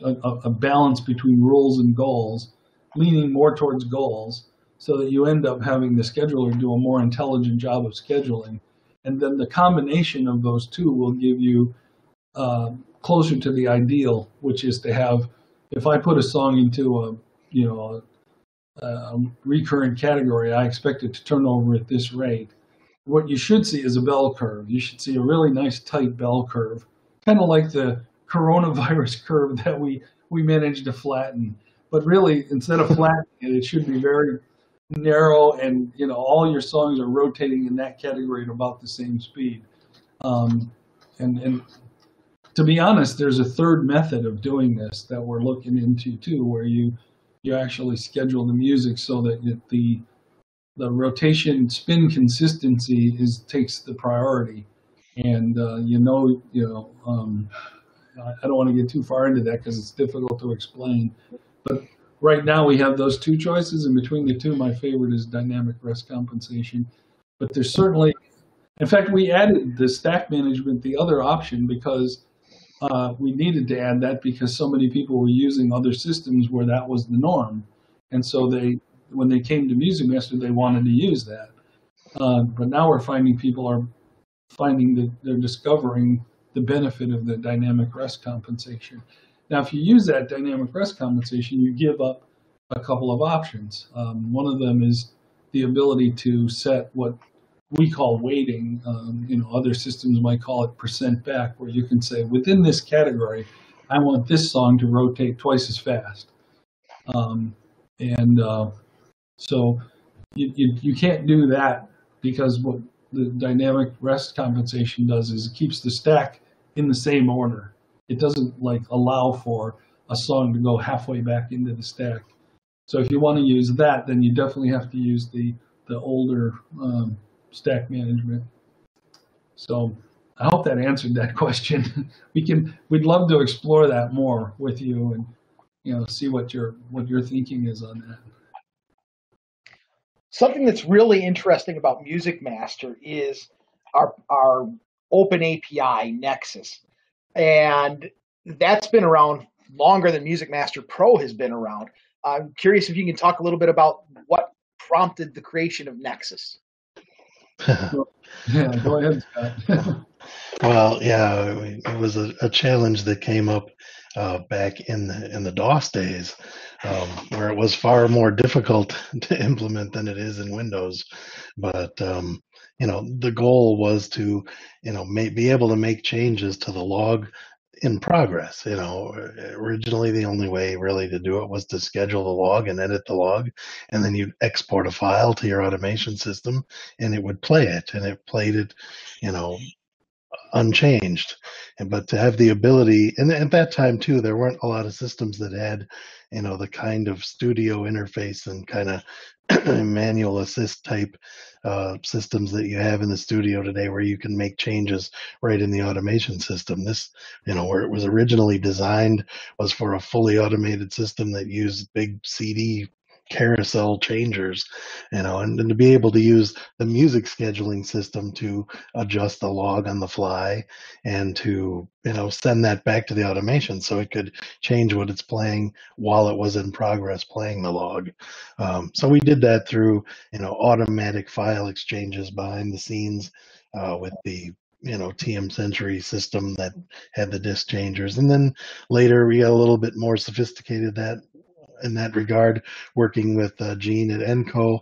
a balance between rules and goals, leaning more towards goals, so that you end up having the scheduler do a more intelligent job of scheduling. And then the combination of those two will give you closer to the ideal, which is to have, if I put a song into a recurrent category, I expect it to turn over at this rate. What you should see is a bell curve. You should see a really nice tight bell curve, kind of like the coronavirus curve that we managed to flatten. But really, instead of flattening it, it should be very narrow, and all your songs are rotating in that category at about the same speed. And to be honest, there's a third method of doing this that we're looking into too, where you actually schedule the music so that the rotation spin consistency takes the priority. And I don't want to get too far into that because it's difficult to explain. But right now we have those two choices, and between the two, my favorite is dynamic rest compensation. But there's certainly, in fact, we added the stack management, the other option, because we needed to add that because so many people were using other systems where that was the norm. And so when they came to MusicMaster, they wanted to use that. But now we're finding people are finding that they're discovering the benefit of the dynamic rest compensation. Now, if you use that dynamic rest compensation, you give up a couple of options. One of them is the ability to set what we call weighting. Other systems might call it percent back, where you can say, within this category, I want this song to rotate twice as fast. So you can't do that, because what the dynamic rest compensation does is it keeps the stack in the same order. It doesn't allow for a song to go halfway back into the stack. So if you want to use that, then you definitely have to use the older stack management. So I hope that answered that question. We'd love to explore that more with you and see what your thinking is on that. Something that's really interesting about MusicMaster is our open API Nexus. And that's been around longer than MusicMaster Pro has been around. I'm curious if you can talk a little bit about what prompted the creation of Nexus. Yeah, go ahead, Scott. Well, yeah, it was a challenge that came up back in the DOS days, where it was far more difficult to implement than it is in Windows. But the goal was to be able to make changes to the log in progress. Originally the only way really to do it was to schedule the log and edit the log, and then you'd export a file to your automation system, and it would play it, and it played it, unchanged. But to have the ability, and at that time too, there weren't a lot of systems that had the kind of studio interface and kind of manual assist type systems that you have in the studio today, where you can make changes right in the automation system. This, where it was originally designed, was for a fully automated system that used big CD carousel changers, and to be able to use the music scheduling system to adjust the log on the fly, and to send that back to the automation so it could change what it's playing while it was in progress playing the log. So we did that through automatic file exchanges behind the scenes with the TM Century system that had the disk changers. And then later we got a little bit more sophisticated in that regard, working with Gene at Enco,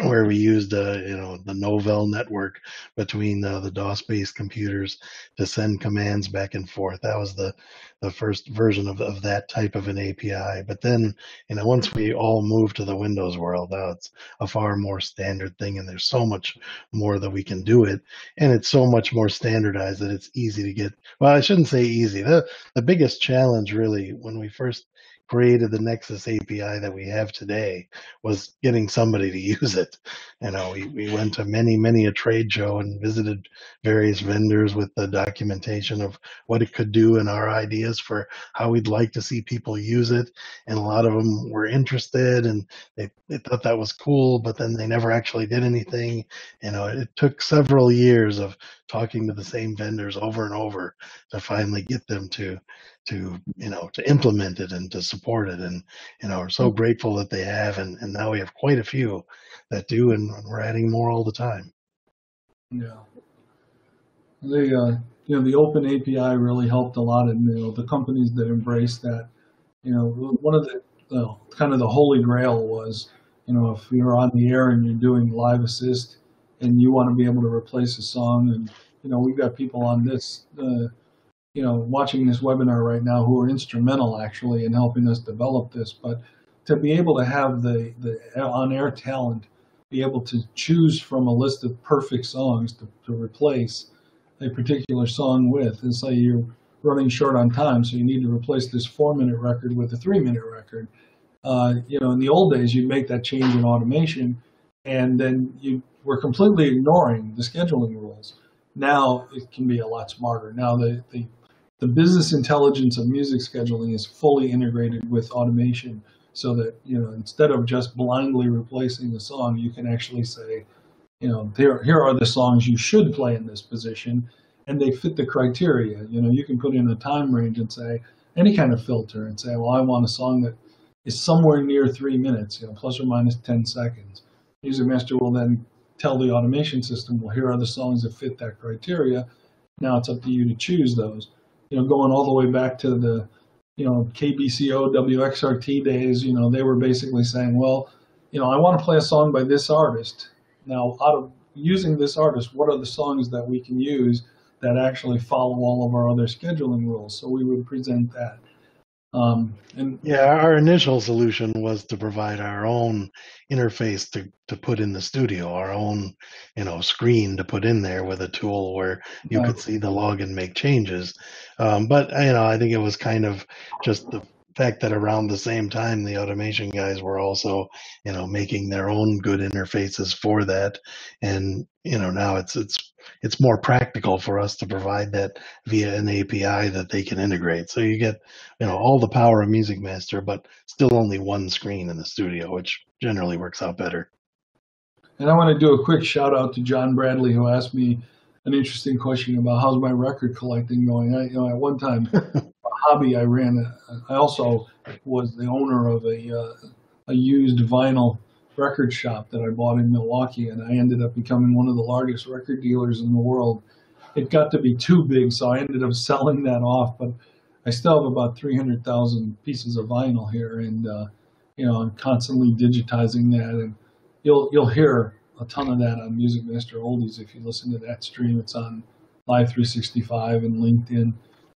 where we used the Novell network between the DOS-based computers to send commands back and forth. That was the first version of that type of an API. But then, once we all moved to the Windows world, now it's a far more standard thing, and there's so much more that we can do it, and it's so much more standardized that it's easy to get. Well, I shouldn't say easy. The biggest challenge really when we first created the Nexus API that we have today was getting somebody to use it. We went to many a trade show and visited various vendors with the documentation of what it could do and our ideas for how we'd like to see people use it. And a lot of them were interested and they thought that was cool, but then they never actually did anything. It took several years of talking to the same vendors over and over to finally get them to implement it and to support it. And we're so grateful that they have, and now we have quite a few that do, and we're adding more all the time. Yeah. The open API really helped a lot in the companies that embraced that. One of the kind of the holy grail was, if you're on the air and you're doing live assist and you want to be able to replace a song, and we've got people on this watching this webinar right now who are instrumental actually in helping us develop this. But to be able to have the on-air talent be able to choose from a list of perfect songs to replace a particular song with, and say you're running short on time, so you need to replace this 4-minute record with a 3-minute record. In the old days, you'd make that change in automation, and then you were completely ignoring the scheduling rules. Now it can be a lot smarter. Now the business intelligence of music scheduling is fully integrated with automation, so that instead of just blindly replacing the song, you can actually say, here are the songs you should play in this position, and they fit the criteria. You can put in a time range and say any kind of filter and say, well, I want a song that is somewhere near 3 minutes, plus or minus 10 seconds. MusicMaster will then tell the automation system, well, here are the songs that fit that criteria. Now it's up to you to choose those. Going all the way back to the, KBCO, WXRT days, they were basically saying, well, I want to play a song by this artist. Now, out of using this artist, what are the songs that we can use that actually follow all of our other scheduling rules? So we would present that. Our initial solution was to provide our own interface to put in the studio, our own, screen to put in there with a tool where you could see the log and make changes. But I think it was kind of just the fact that around the same time, the automation guys were also, making their own good interfaces for that. And, now it's more practical for us to provide that via an API that they can integrate. So you get, all the power of MusicMaster, but still only one screen in the studio, which generally works out better. And I want to do a quick shout out to John Bradley, who asked me an interesting question about how's my record collecting going. At one time, a hobby I ran. I also was the owner of a used vinyl record shop that I bought in Milwaukee, and I ended up becoming one of the largest record dealers in the world. It got to be too big, so I ended up selling that off, but I still have about 300,000 pieces of vinyl here, and I'm constantly digitizing that, and you'll hear a ton of that on MusicMaster Oldies if you listen to that stream. It's on Live 365 and LinkedIn,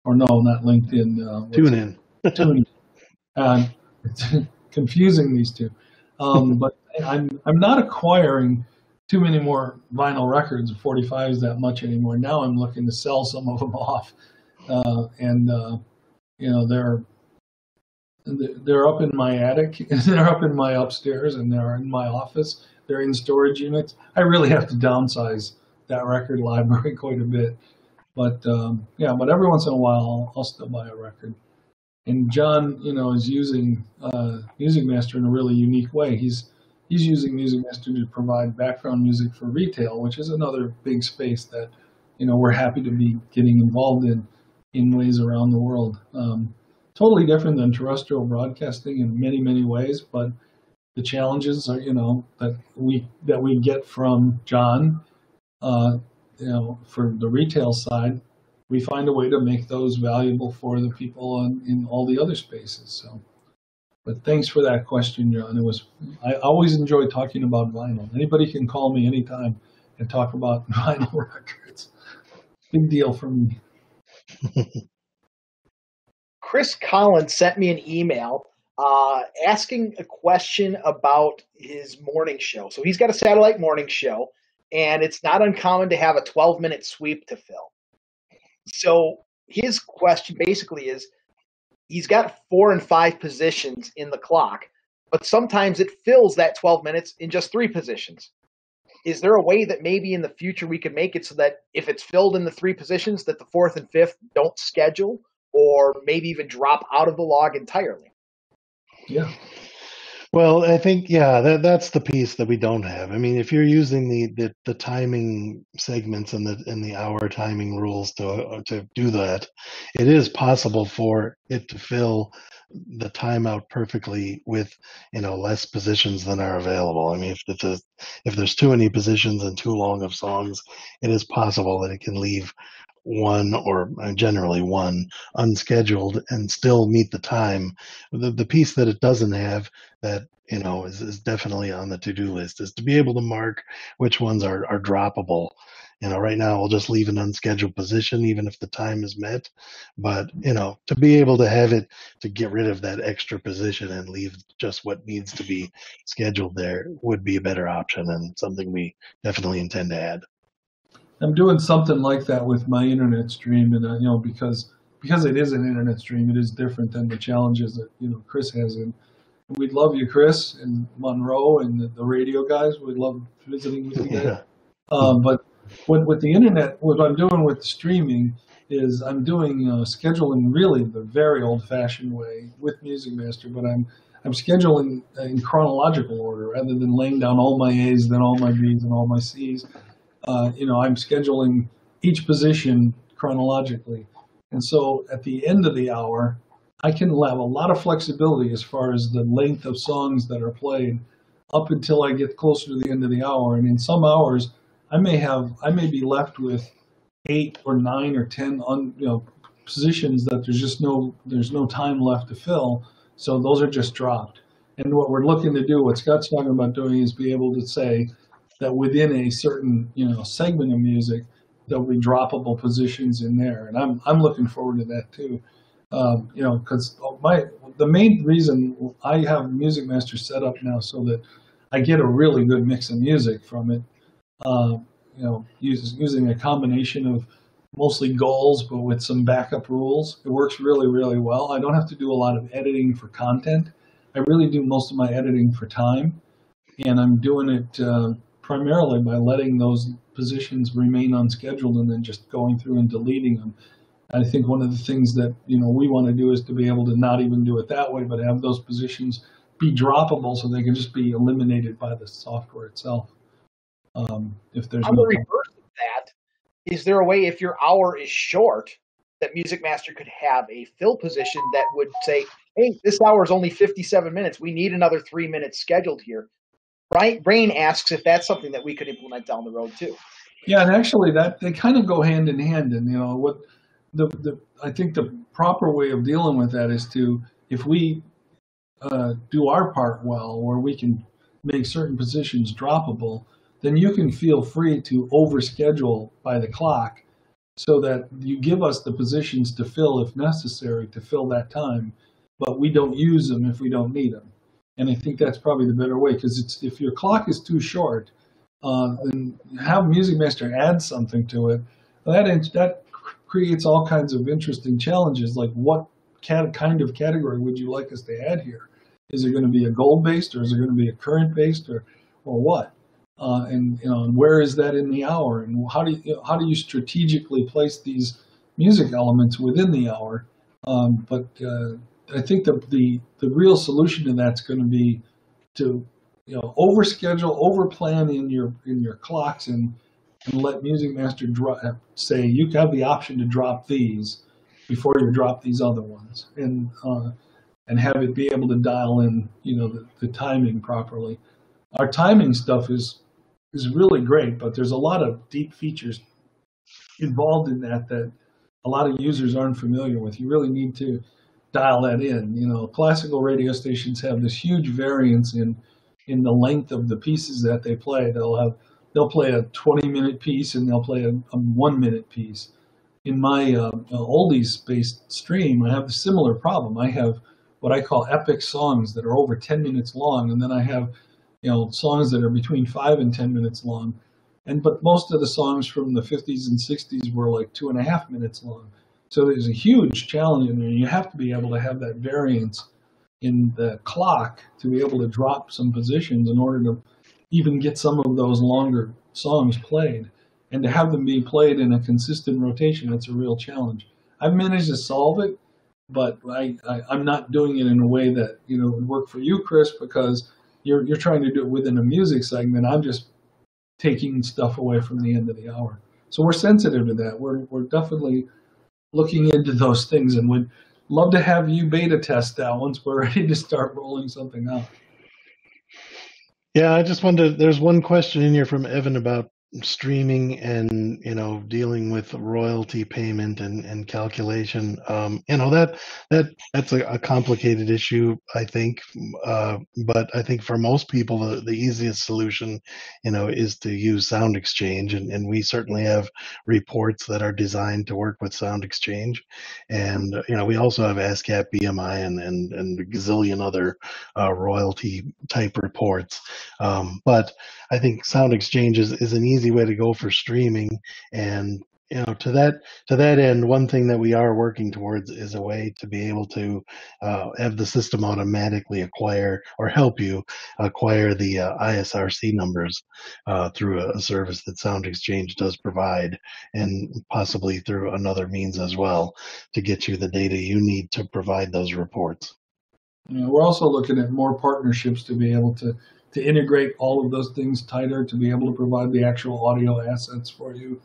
or no, not LinkedIn. TuneIn. TuneIn. It's confusing, these two. But I'm not acquiring too many more vinyl records, 45s, that much anymore. Now I'm looking to sell some of them off, and they're up in my attic, they're up in my upstairs, and they're in my office. They're in storage units. I really have to downsize that record library quite a bit, but but every once in a while I'll still buy a record. And John, is using MusicMaster in a really unique way. He's using MusicMaster to provide background music for retail, which is another big space that we're happy to be getting involved in ways around the world. Totally different than terrestrial broadcasting in many ways, but the challenges are that we get from John, for the retail side. We find a way to make those valuable for the people in all the other spaces. So, but thanks for that question, John. I always enjoy talking about vinyl. Anybody can call me anytime and talk about vinyl records. Big deal for me. Chris Collins sent me an email asking a question about his morning show. So he's got a satellite morning show, and it's not uncommon to have a 12-minute sweep to fill. So his question basically is, he's got 4 and 5 positions in the clock, but sometimes it fills that 12 minutes in just 3 positions. Is there a way that maybe in the future we could make it so that if it's filled in the 3 positions, that the 4th and 5th don't schedule, or maybe even drop out of the log entirely? Yeah. Well, I think, yeah, that's the piece that we don't have. I mean, if you're using the timing segments and the hour timing rules to do that, it is possible for it to fill the timeout perfectly with, less positions than are available. I mean, if there's too many positions and too long of songs, it is possible that it can leave one, or generally one, unscheduled and still meet the time. The piece that it doesn't have that is definitely on the to-do list is to be able to mark which ones are droppable. Right now we'll just leave an unscheduled position even if the time is met, but to be able to have it to get rid of that extra position and leave just what needs to be scheduled there would be a better option, and something we definitely intend to add. I'm doing something like that with my internet stream, and because it is an internet stream, it is different than the challenges that Chris has. And we'd love you, Chris, and Monroe, and the radio guys. We'd love visiting with you guys. Yeah. But with the internet, what I'm doing with the streaming is I'm doing scheduling really the very old-fashioned way with MusicMaster, but I'm scheduling in chronological order rather than laying down all my A's, then all my B's, and all my C's. I'm scheduling each position chronologically. And so at the end of the hour, I can have a lot of flexibility as far as the length of songs that are played up until I get closer to the end of the hour. And in some hours, I may be left with 8 or 9 or 10 positions that there's no time left to fill. So those are just dropped. And what we're looking to do, what Scott's talking about doing, is be able to say that within a certain segment of music, there'll be droppable positions in there, and I'm looking forward to that too. Because the main reason I have MusicMaster set up now so that I get a really good mix of music from it. Using a combination of mostly goals, but with some backup rules, it works really, really well. I don't have to do a lot of editing for content. I really do most of my editing for time, and I'm doing it primarily by letting those positions remain unscheduled and then just going through and deleting them. I think one of the things that we want to do is to be able to not even do it that way, but have those positions be droppable so they can just be eliminated by the software itself. If there's on the reverse of that, is there a way, if your hour is short, that MusicMaster could have a fill position that would say, hey, this hour is only 57 minutes. We need another 3 minutes scheduled here. Brain asks if that's something that we could implement down the road too. Yeah, and actually that they kind of go hand in hand. And what I think the proper way of dealing with that is to, if we do our part well, where we can make certain positions droppable, then you can feel free to overschedule by the clock so that you give us the positions to fill if necessary to fill that time, but we don't use them if we don't need them. And I think that's probably the better way, because if your clock is too short, then have MusicMaster add something to it. That creates all kinds of interesting challenges, like what kind of category would you like us to add here? Is it going to be a goal-based, or is it going to be a current-based, or what? And where is that in the hour? And how do you strategically place these music elements within the hour? But I think the real solution to that's going to be to overschedule, overplan in your clocks, and let MusicMaster say you have the option to drop these before you drop these other ones, and have it be able to dial in the timing properly. Our timing stuff is really great, but there's a lot of deep features involved in that a lot of users aren't familiar with. You really need to dial that in. Classical radio stations have this huge variance in the length of the pieces that they play. They'll play a 20-minute piece and they'll play a 1-minute piece. In my oldies-based stream, I have a similar problem. I have what I call epic songs that are over 10 minutes long, and then I have songs that are between 5 and 10 minutes long. But most of the songs from the 50s and 60s were like 2.5 minutes long. So there's a huge challenge in there. You have to be able to have that variance in the clock to be able to drop some positions in order to even get some of those longer songs played. And to have them be played in a consistent rotation, that's a real challenge. I've managed to solve it, but I'm not doing it in a way that would work for you, Chris, because you're trying to do it within a music segment. I'm just taking stuff away from the end of the hour. So we're sensitive to that. We're definitely looking into those things, and would love to have you beta test that once we're ready to start rolling something out. Yeah, I just wanted there's one question in here from Evan about streaming and dealing with royalty payment and calculation. That's a complicated issue, I think, but I think for most people the easiest solution is to use Sound Exchange, and we certainly have reports that are designed to work with Sound Exchange, and we also have ASCAP BMI and a gazillion other royalty type reports, but I think Sound Exchange is an easy way to go for streaming. And to that end, one thing that we are working towards is a way to be able to have the system automatically acquire or help you acquire the ISRC numbers through a service that Sound Exchange does provide, and possibly through another means as well, to get you the data you need to provide those reports. We're also looking at more partnerships to be able to integrate all of those things tighter, to be able to provide the actual audio assets for you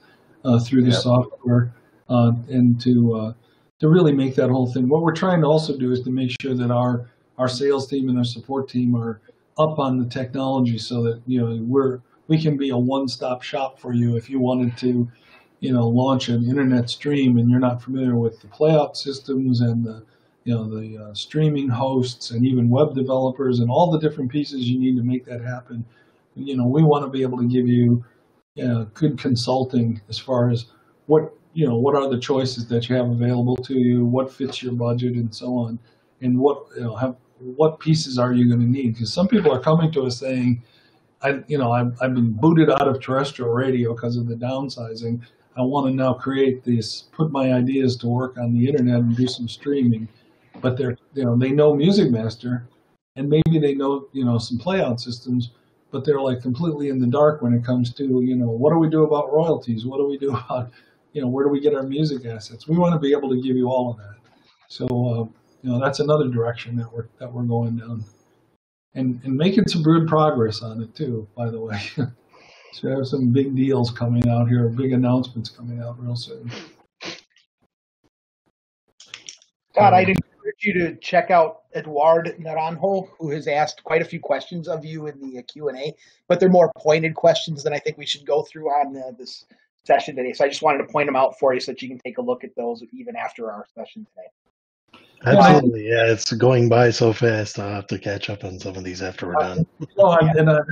through the software, and to really make that whole thing. What we're trying to also do is to make sure that our sales team and our support team are up on the technology, so that we can be a one-stop shop for you if you wanted to launch an internet stream and you're not familiar with the playout systems and the streaming hosts and even web developers and all the different pieces you need to make that happen. We want to be able to give you good consulting as far as what are the choices that you have available to you, what fits your budget, and so on, and what pieces are you going to need? Because some people are coming to us saying, I've been booted out of terrestrial radio because of the downsizing. I want to now put my ideas to work on the internet and do some streaming. But they know MusicMaster, and maybe they know some playout systems, but they're like completely in the dark when it comes to what do we do about royalties? What do we do about where do we get our music assets? We want to be able to give you all of that. So that's another direction that we're going down, and making some good progress on it too. By the way, so we have some big deals coming out here, big announcements coming out real soon. Scott, I'd encourage you to check out Eduard Naranjo, who has asked quite a few questions of you in the Q&A, but they're more pointed questions than I think we should go through on this session today. So I just wanted to point them out for you so that you can take a look at those even after our session today. Absolutely, yeah. It's going by so fast. I'll have to catch up on some of these after we're done.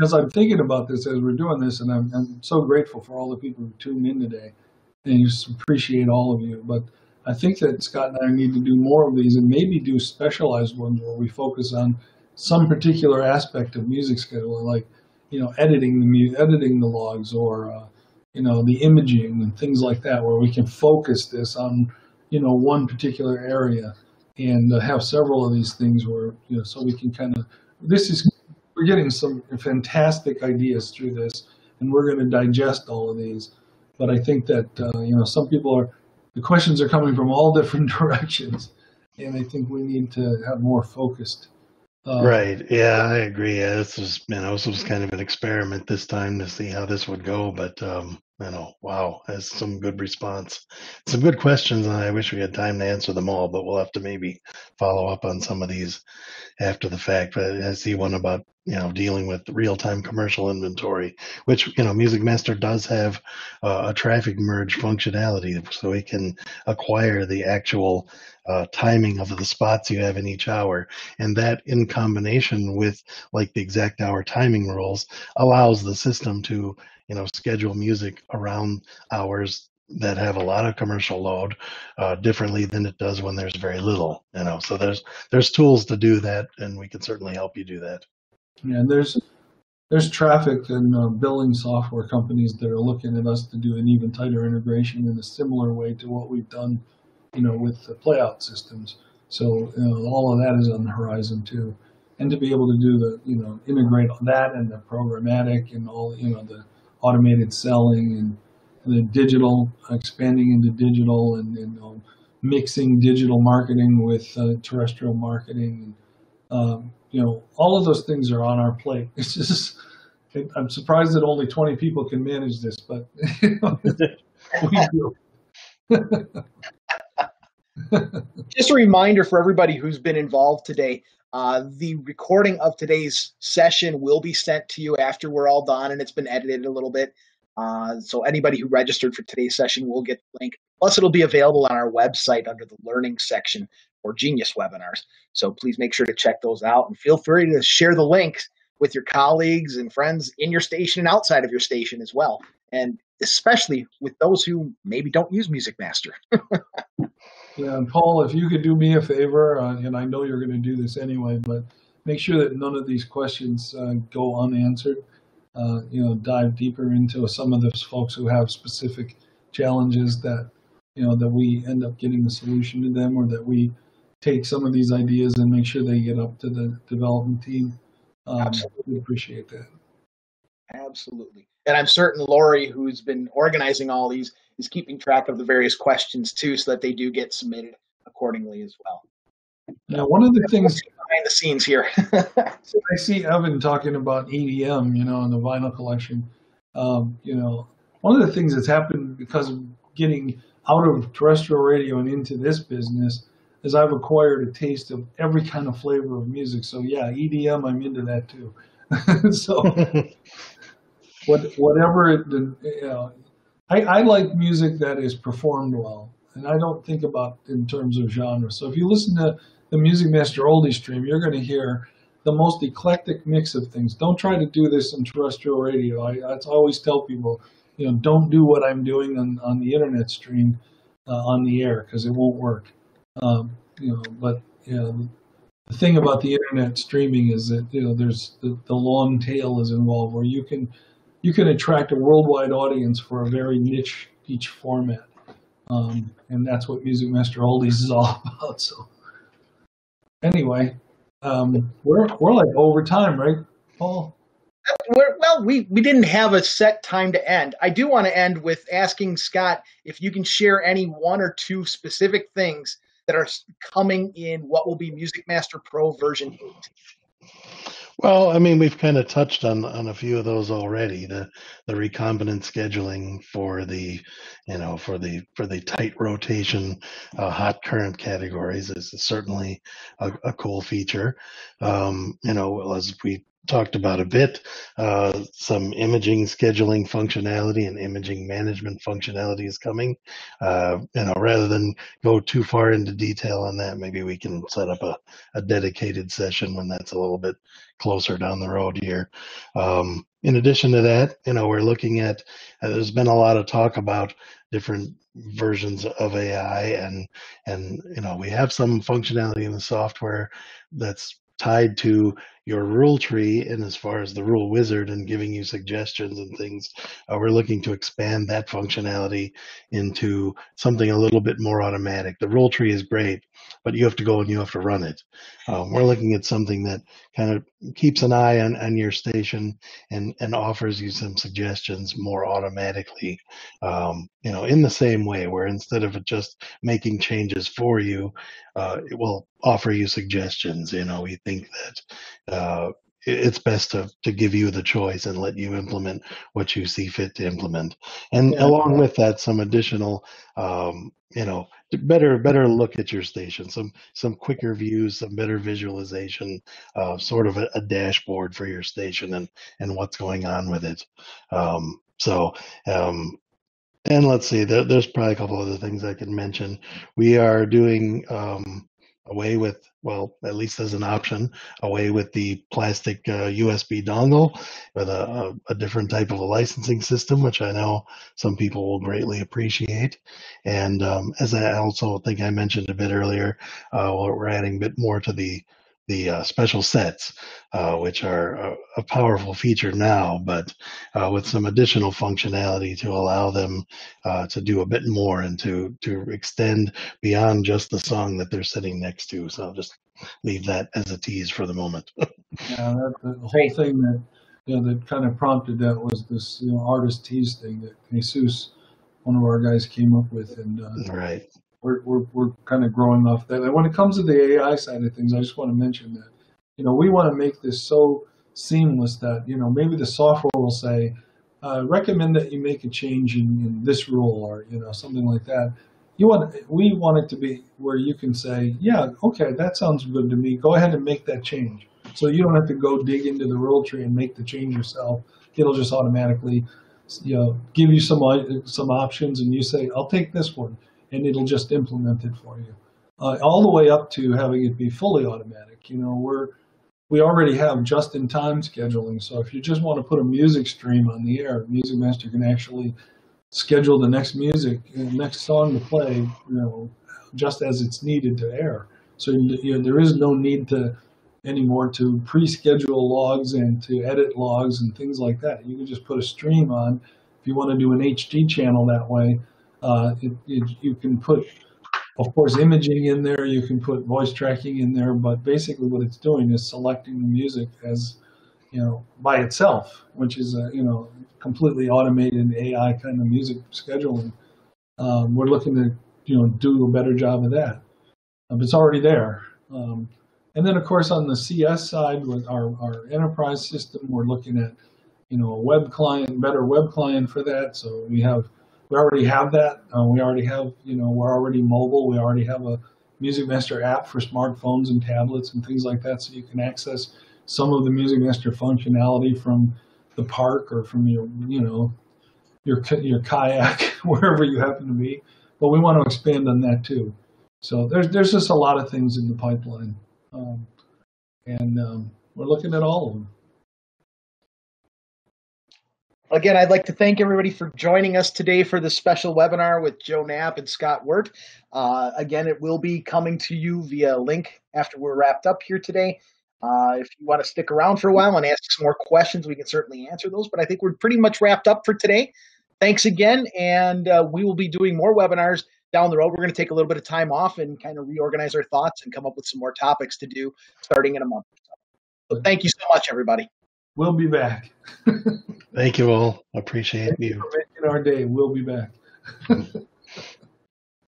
As I'm thinking about this, as we're doing this, and I'm so grateful for all the people who tuned in today, and just appreciate all of you. But I think that Scott and I need to do more of these, and maybe do specialized ones where we focus on some particular aspect of music scheduling, like editing the logs, or the imaging and things like that, where we can focus this on one particular area, and have several of these things where so we can we're getting some fantastic ideas through this, and we're going to digest all of these. But I think that some people the questions are coming from all different directions, and I think we need to have more focused. Right. Yeah, I agree. Yeah, this was kind of an experiment this time to see how this would go, but wow, that's some good response, some good questions, and I wish we had time to answer them all, but we'll have to maybe follow up on some of these after the fact. But I see one about dealing with real-time commercial inventory, which MusicMaster does have a traffic merge functionality, so we can acquire the actual timing of the spots you have in each hour, and that in combination with like the exact hour timing rules allows the system to schedule music around hours that have a lot of commercial load differently than it does when there's very little. So there's tools to do that, and we can certainly help you do that. Yeah, and there's traffic and billing software companies that are looking at us to do an even tighter integration in a similar way to what we've done with the playout systems. So all of that is on the horizon too, and to be able to do the integrate that and the programmatic and all the automated selling and the digital, expanding into digital and mixing digital marketing with terrestrial marketing. All of those things are on our plate. It's just, I'm surprised that only 20 people can manage this, but we do. Just a reminder for everybody who's been involved today, the recording of today's session will be sent to you after we're all done, and it's been edited a little bit. So anybody who registered for today's session will get the link. Plus, it'll be available on our website under the Learning section for Genius Webinars. So please make sure to check those out, and feel free to share the links with your colleagues and friends in your station and outside of your station as well, and especially with those who maybe don't use MusicMaster. Yeah, and Paul, if you could do me a favor, and I know you're going to do this anyway, but make sure that none of these questions go unanswered. Dive deeper into some of those folks who have specific challenges that we end up getting the solution to them, or that we take some of these ideas and make sure they get up to the development team. Absolutely. We appreciate that. Absolutely. And I'm certain Lori, who's been organizing all these, is keeping track of the various questions too, so that they do get submitted accordingly as well. Now, one of the things behind the scenes here. So I see Evan talking about EDM, and the vinyl collection. One of the things that's happened because of getting out of terrestrial radio and into this business is I've acquired a taste of every kind of flavor of music. So yeah, EDM, I'm into that too. So whatever I like music that is performed well, and I don't think about in terms of genre. So if you listen to the MusicMaster Oldie stream, you're going to hear the most eclectic mix of things. Don't try to do this on terrestrial radio. I always tell people, don't do what I'm doing on the internet stream on the air, because it won't work. But the thing about the internet streaming is that there's the long tail is involved, where you can attract a worldwide audience for a very niche format, and that's what MusicMaster Oldies is all about. So anyway, we're like over time, right, Paul? Well, we didn't have a set time to end. I do want to end with asking Scott if you can share any one or two specific things that are coming in what will be MusicMaster Pro version 8. Well, I mean, we've kind of touched on a few of those already. The recombinant scheduling for the tight rotation hot current categories is certainly a cool feature. As we talked about a bit, some imaging scheduling functionality and imaging management functionality is coming. Rather than go too far into detail on that, maybe we can set up a dedicated session when that's a little bit closer down the road here. In addition to that, we're looking at, there's been a lot of talk about different versions of AI, and we have some functionality in the software that's tied to your rule tree, and as far as the rule wizard and giving you suggestions and things, we're looking to expand that functionality into something a little bit more automatic. The rule tree is great, but you have to go and you have to run it. We're looking at something that kind of keeps an eye on your station and offers you some suggestions more automatically, in the same way, where instead of it just making changes for you, it will offer you suggestions. We think that it's best to give you the choice and let you implement what you see fit to implement. And along with that, some additional, better look at your station, some quicker views, some better visualization, sort of a dashboard for your station and what's going on with it. And let's see, there's probably a couple other things I can mention. We are doing away with, well, at least as an option, away with the plastic USB dongle with a different type of a licensing system, which I know some people will greatly appreciate. And as I also think I mentioned a bit earlier, we're adding a bit more to the the special sets, which are a powerful feature now, but with some additional functionality to allow them to do a bit more and to extend beyond just the song that they're sitting next to. So I'll just leave that as a tease for the moment. Yeah, the whole thing that that kind of prompted that was this artist tease thing that Jesus, one of our guys, came up with, and Right. we're kind of growing off that. And when it comes to the AI side of things, I just want to mention that we want to make this so seamless that maybe the software will say, recommend that you make a change in this rule, or something like that. We want it to be where you can say, yeah, okay, that sounds good to me. Go ahead and make that change. So you don't have to go dig into the rule tree and make the change yourself. It'll just automatically, give you some options, and you say, I'll take this one, and it'll just implement it for you. All the way up to having it be fully automatic. We already have just-in-time scheduling. So if you just want to put a music stream on the air, MusicMaster can actually schedule the next song to play, just as it's needed to air. So there is no need anymore to pre-schedule logs and to edit logs and things like that. You can just put a stream on. If you want to do an HD channel that way, you can put, of course, imaging in there. You can put voice tracking in there. But basically, what it's doing is selecting the music as by itself, which is completely automated AI kind of music scheduling. We're looking to do a better job of that. It's already there. And then, of course, on the CS side, with our enterprise system, we're looking at a web client, better web client for that. So we already have that. We already have we're already mobile. We already have a MusicMaster app for smartphones and tablets and things like that. So you can access some of the MusicMaster functionality from the park or from your kayak, wherever you happen to be. But we want to expand on that too. So there's just a lot of things in the pipeline, and we're looking at all of them. Again, I'd like to thank everybody for joining us today for this special webinar with Joe Knapp and Scott Wirt. Again, it will be coming to you via link after we're wrapped up here today. If you want to stick around for a while and ask some more questions, we can certainly answer those. But I think we're pretty much wrapped up for today. Thanks again, and we will be doing more webinars down the road. We're going to take a little bit of time off and kind of reorganize our thoughts and come up with some more topics to do starting in a month or so. So thank you so much, everybody. We'll be back. Thank you all. Appreciate you. In our day, we'll be back.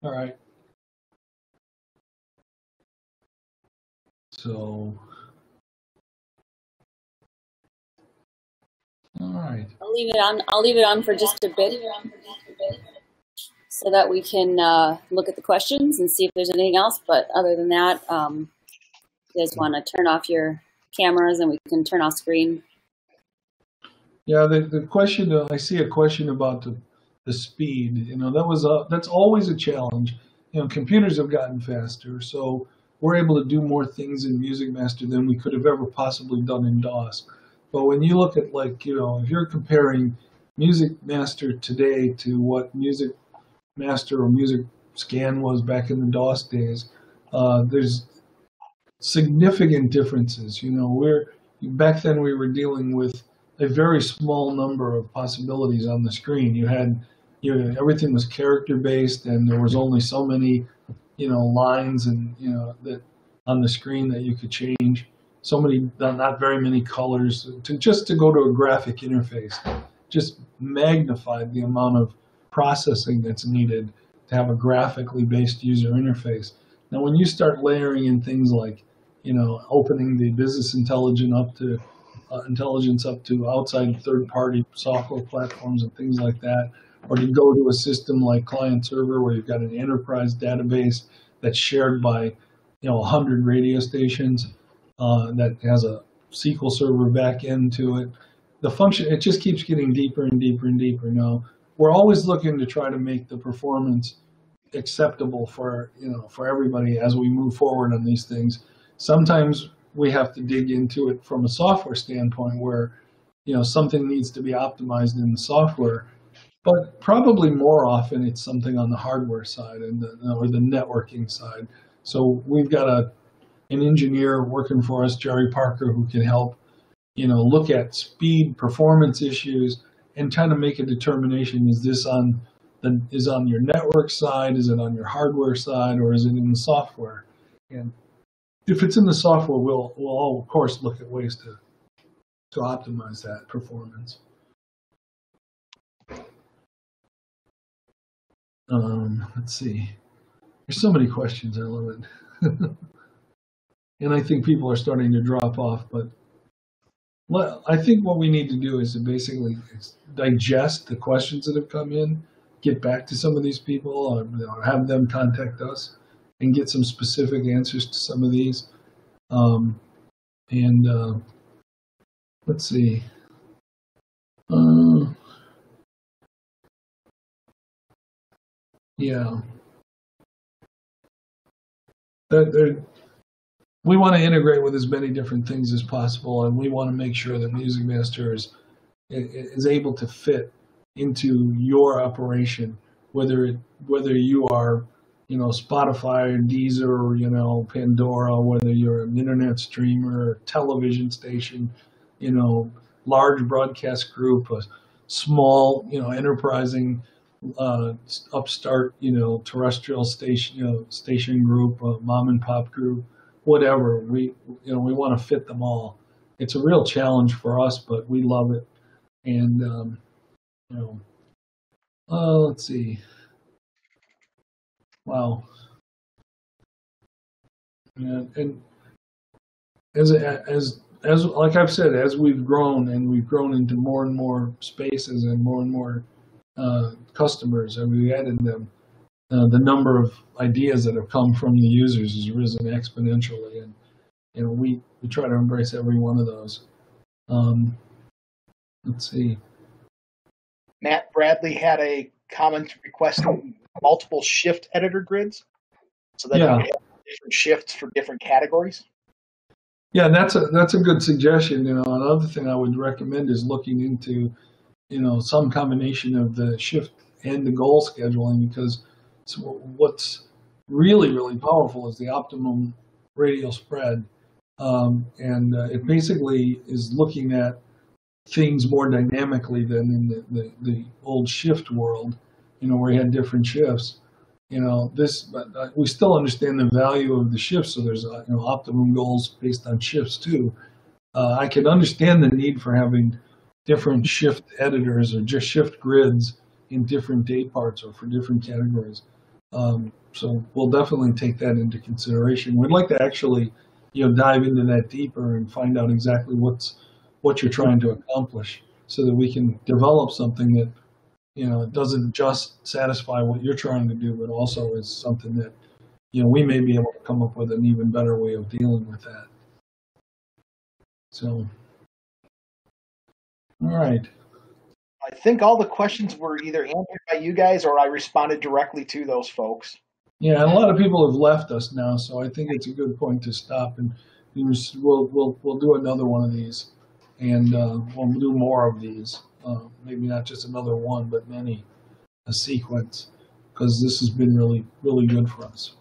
All right. So, all right. I'll leave it on for just a bit, so that we can look at the questions and see if there's anything else. But other than that, you guys want to turn off your cameras and we can turn off screen. Yeah, the question, I see a question about the speed. That's always a challenge. Computers have gotten faster, so we're able to do more things in MusicMaster than we could have ever possibly done in DOS. But when you look at if you're comparing MusicMaster today to what MusicMaster or MusicScan was back in the DOS days, there's significant differences. Back then we were dealing with a very small number of possibilities on the screen. You had, everything was character based, and there was only so many, lines and that on the screen that you could change. So many, not very many colors. To go to a graphic interface, just magnified the amount of processing that's needed to have a graphically based user interface. Now, when you start layering in things like, opening the business intelligence up to outside third-party software platforms and things like that, or to go to a system like client server where you've got an enterprise database that's shared by 100 radio stations that has a SQL Server back end to it. The function, it just keeps getting deeper and deeper and deeper. Now, we're always looking to try to make the performance acceptable for everybody as we move forward on these things. Sometimes we have to dig into it from a software standpoint where, something needs to be optimized in the software, but probably more often it's something on the hardware side or the networking side. So we've got to an engineer working for us, Jerry Parker, who can help, look at speed, performance issues, and try to make a determination: is this on your network side, is it on your hardware side, or is it in the software? And if it's in the software, we'll all, of course, look at ways to optimize that performance. Let's see. There's so many questions. I love it. And I think people are starting to drop off, but I think what we need to do is to basically digest the questions that have come in, get back to some of these people, or have them contact us and get some specific answers to some of these. Let's see. Yeah. We want to integrate with as many different things as possible, and we want to make sure that MusicMaster is able to fit into your operation, whether you are, Spotify, Deezer, Pandora, whether you're an internet streamer, a television station, large broadcast group, a small, enterprising upstart, terrestrial station group, mom and pop group, whatever. We want to fit them all. It's a real challenge for us, but we love it. And let's see. Wow. And as like I've said, as we've grown into more and more spaces and more customers, and we added them, the number of ideas that have come from the users has risen exponentially, and we try to embrace every one of those. Let's see. Matt Bradley had a comment requesting multiple shift editor grids, so that you could have different shifts for different categories. Yeah, that's a good suggestion. Another thing I would recommend is looking into, some combination of the shift and the goal scheduling, because what's really, really powerful is the optimum radial spread. And it basically is looking at things more dynamically than in the old shift world, where you had different shifts. But we still understand the value of the shifts, so there's optimum goals based on shifts too. I can understand the need for having different shift editors or just shift grids in different day parts or for different categories. So we'll definitely take that into consideration. We'd like to actually, dive into that deeper and find out exactly what you're trying to accomplish, so that we can develop something that, doesn't just satisfy what you're trying to do, but also is something that, we may be able to come up with an even better way of dealing with that. So, all right. I think all the questions were either answered by you guys or I responded directly to those folks. Yeah, and a lot of people have left us now, so I think it's a good point to stop, and we'll do another one of these, and we'll do more of these. Maybe not just another one, but many, a sequence, because this has been really, really good for us.